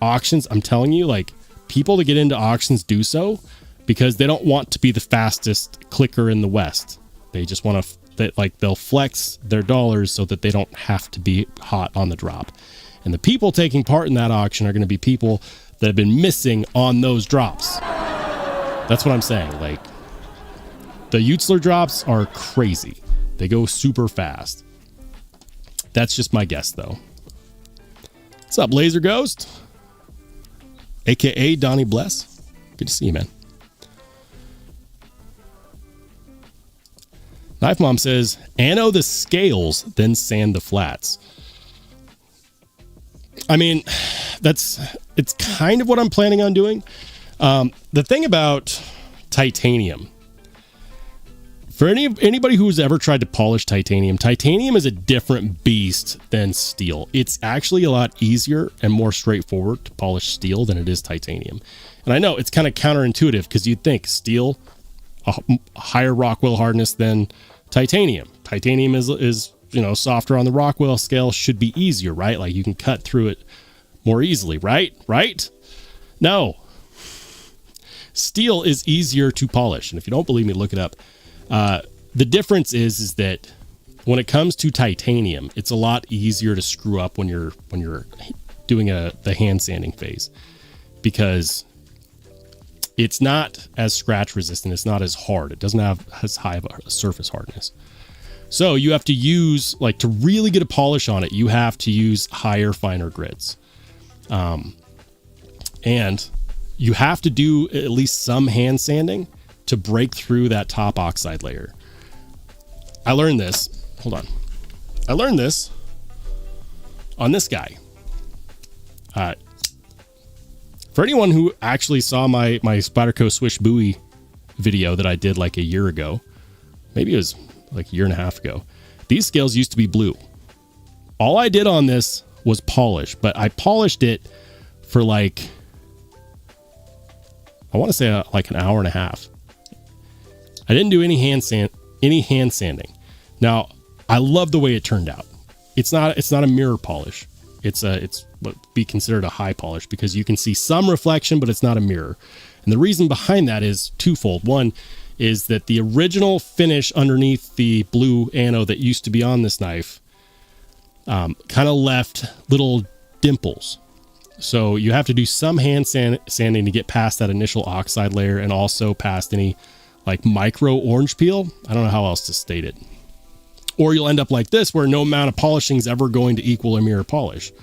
Auctions, I'm telling you, like, people that get into auctions do so because they don't want to be the fastest clicker in the West. They just want to, like, they'll flex their dollars so that they don't have to be hot on the drop. And the people taking part in that auction are going to be people that have been missing on those drops. That's what I'm saying. Like, the Utzler drops are crazy. They go super fast. That's just my guess, though. What's up, Laser Ghost? AKA Donnie Bless. Good to see you, man. Knife Mom says, anno the scales, then sand the flats. I mean, it's kind of what I'm planning on doing. The thing about titanium, for anybody who's ever tried to polish titanium is a different beast than steel. It's actually a lot easier and more straightforward to polish steel than it is titanium. And I know it's kind of counterintuitive because you'd think steel, a higher Rockwell hardness than titanium. Titanium is softer on the Rockwell scale, should be easier, right? Like you can cut through it more easily, right? No. Steel is easier to polish. And if you don't believe me, look it up. The difference is that when it comes to titanium, it's a lot easier to screw up when you're doing the hand sanding phase because it's not as scratch resistant. It's not as hard. It doesn't have as high of a surface hardness. So you have to use, like, to really get a polish on it, you have to use higher, finer grits. And you have to do at least some hand sanding to break through that top oxide layer. I learned this. Hold on. I learned this on this guy. For anyone who actually saw my Spyderco Swish Buoy video that I did like a year ago, maybe it was like a year and a half ago, these scales used to be blue. All I did on this was polish, but I polished it for like, I want to say like an hour and a half. I didn't do any hand sanding. Now, I love the way it turned out. It's not a mirror polish. It's what would be considered a high polish because you can see some reflection, but it's not a mirror. And the reason behind that is twofold. One is that the original finish underneath the blue anode that used to be on this knife kind of left little dimples. So you have to do some hand sanding to get past that initial oxide layer and also past any like micro orange peel. I don't know how else to state it. Or you'll end up like this where no amount of polishing is ever going to equal a mirror polish.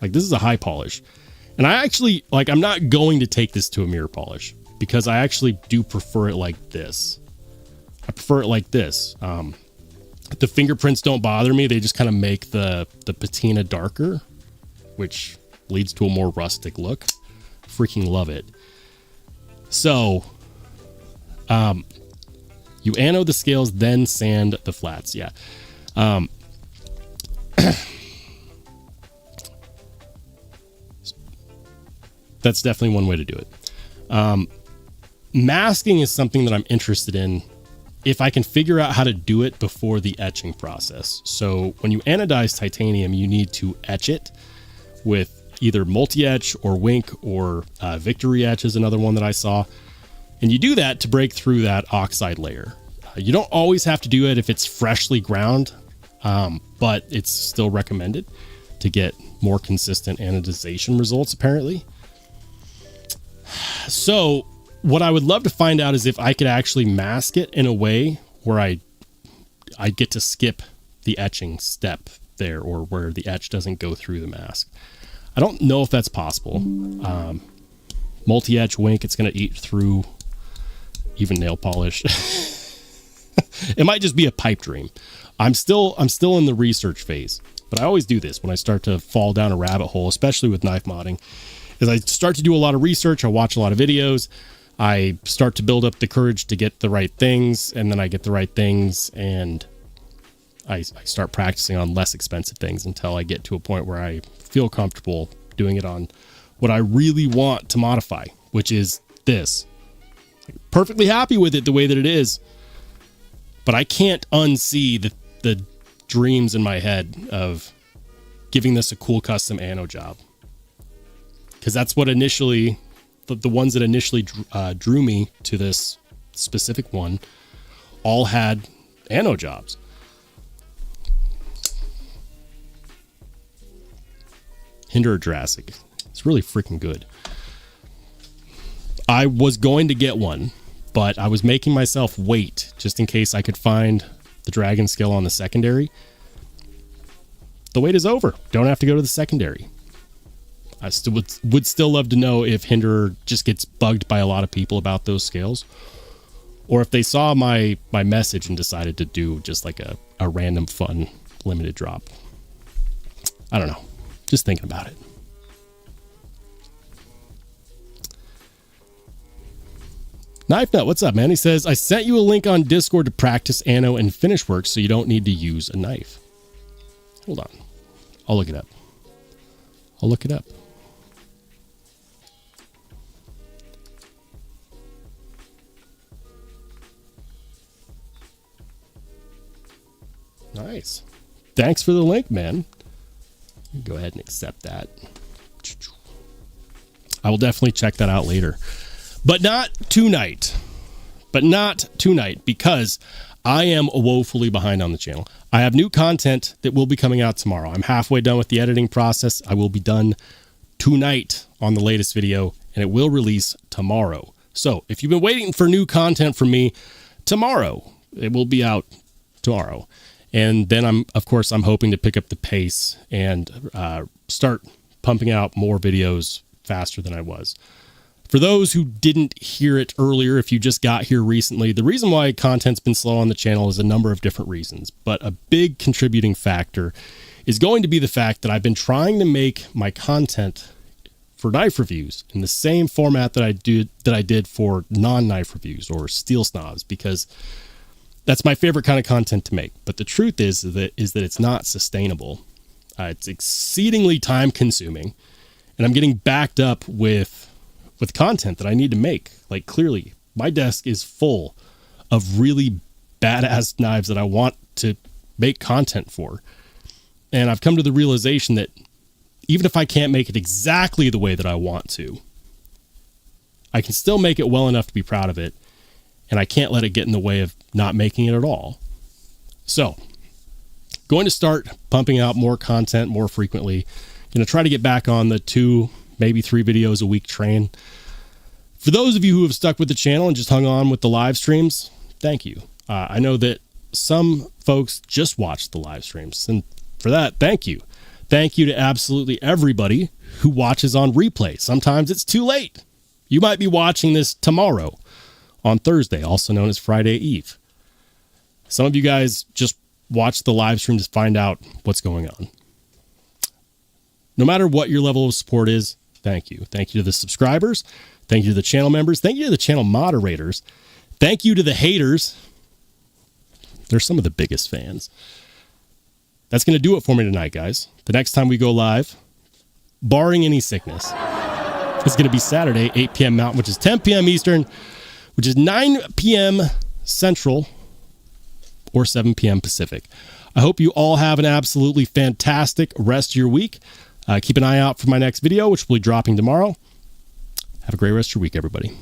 Like this is a high polish. And I actually, like, I'm not going to take this to a mirror polish because I actually do prefer it like this. I prefer it like this. The fingerprints don't bother me. They just kind of make the patina darker, which leads to a more rustic look. Freaking love it. So, you anode the scales, then sand the flats. Yeah. That's definitely one way to do it. Masking is something that I'm interested in if I can figure out how to do it before the etching process. So when you anodize titanium, you need to etch it with either multi-etch or Wink or Victory Etch is another one that I saw. And you do that to break through that oxide layer. You don't always have to do it if it's freshly ground, but it's still recommended to get more consistent anodization results, apparently. So what I would love to find out is if I could actually mask it in a way where I get to skip the etching step there, or where the etch doesn't go through the mask. I don't know if that's possible. Multi-etch Wink, it's going to eat through even nail polish. It might just be a pipe dream. I'm still in the research phase, but I always do this when I start to fall down a rabbit hole, especially with knife modding. As I start to do a lot of research, I watch a lot of videos, I start to build up the courage to get the right things, and then I get the right things, and I start practicing on less expensive things until I get to a point where I feel comfortable doing it on what I really want to modify, which is this. Perfectly happy with it the way that it is, but I can't unsee the dreams in my head of giving this a cool custom anode job. Because that's what initially, the ones that initially drew me to this specific one all had anode jobs. Hinder Jurassic. It's really freaking good. I was going to get one, but I was making myself wait just in case I could find the dragon skill on the secondary. The wait is over. Don't have to go to the secondary. I still would still love to know if Hinder just gets bugged by a lot of people about those scales, or if they saw my message and decided to do just like a random fun limited drop. I don't know. Just thinking about it. Knife Nut, what's up, man? He says, I sent you a link on Discord to practice ano and finish work so you don't need to use a knife. Hold on. I'll look it up. Nice. Thanks for the link, man. Go ahead and accept that. I will definitely check that out later. But not tonight, because I am woefully behind on the channel. I have new content that will be coming out tomorrow. I'm halfway done with the editing process. I will be done tonight on the latest video, and it will release tomorrow. So if you've been waiting for new content from me, tomorrow, it will be out tomorrow. And then I'm hoping to pick up the pace and start pumping out more videos faster than I was. For those who didn't hear it earlier, if you just got here recently, the reason why content's been slow on the channel is a number of different reasons, but a big contributing factor is going to be the fact that I've been trying to make my content for knife reviews in the same format that I did for non-knife reviews or steel snobs, because that's my favorite kind of content to make. But the truth is that it's not sustainable. It's exceedingly time consuming, and I'm getting backed up with content that I need to make. Like, clearly my desk is full of really badass knives that I want to make content for. And I've come to the realization that even if I can't make it exactly the way that I want to, I can still make it well enough to be proud of it. And I can't let it get in the way of not making it at all. So, going to start pumping out more content more frequently. Going to try to get back on the 2, maybe 3 videos a week train. For those of you who have stuck with the channel and just hung on with the live streams, thank you. I know that some folks just watch the live streams, and for that, thank you. Thank you to absolutely everybody who watches on replay. Sometimes it's too late. You might be watching this tomorrow on Thursday, also known as Friday Eve. Some of you guys just watch the live stream to find out what's going on. No matter what your level of support is, thank you. Thank you to the subscribers. Thank you to the channel members. Thank you to the channel moderators. Thank you to the haters. They're some of the biggest fans. That's going to do it for me tonight, guys. The next time we go live, barring any sickness, it's going to be Saturday, 8 p.m. Mountain, which is 10 p.m. Eastern, which is 9 p.m. Central, or 7 p.m. Pacific. I hope you all have an absolutely fantastic rest of your week. Keep an eye out for my next video, which will be dropping tomorrow. Have a great rest of your week, everybody.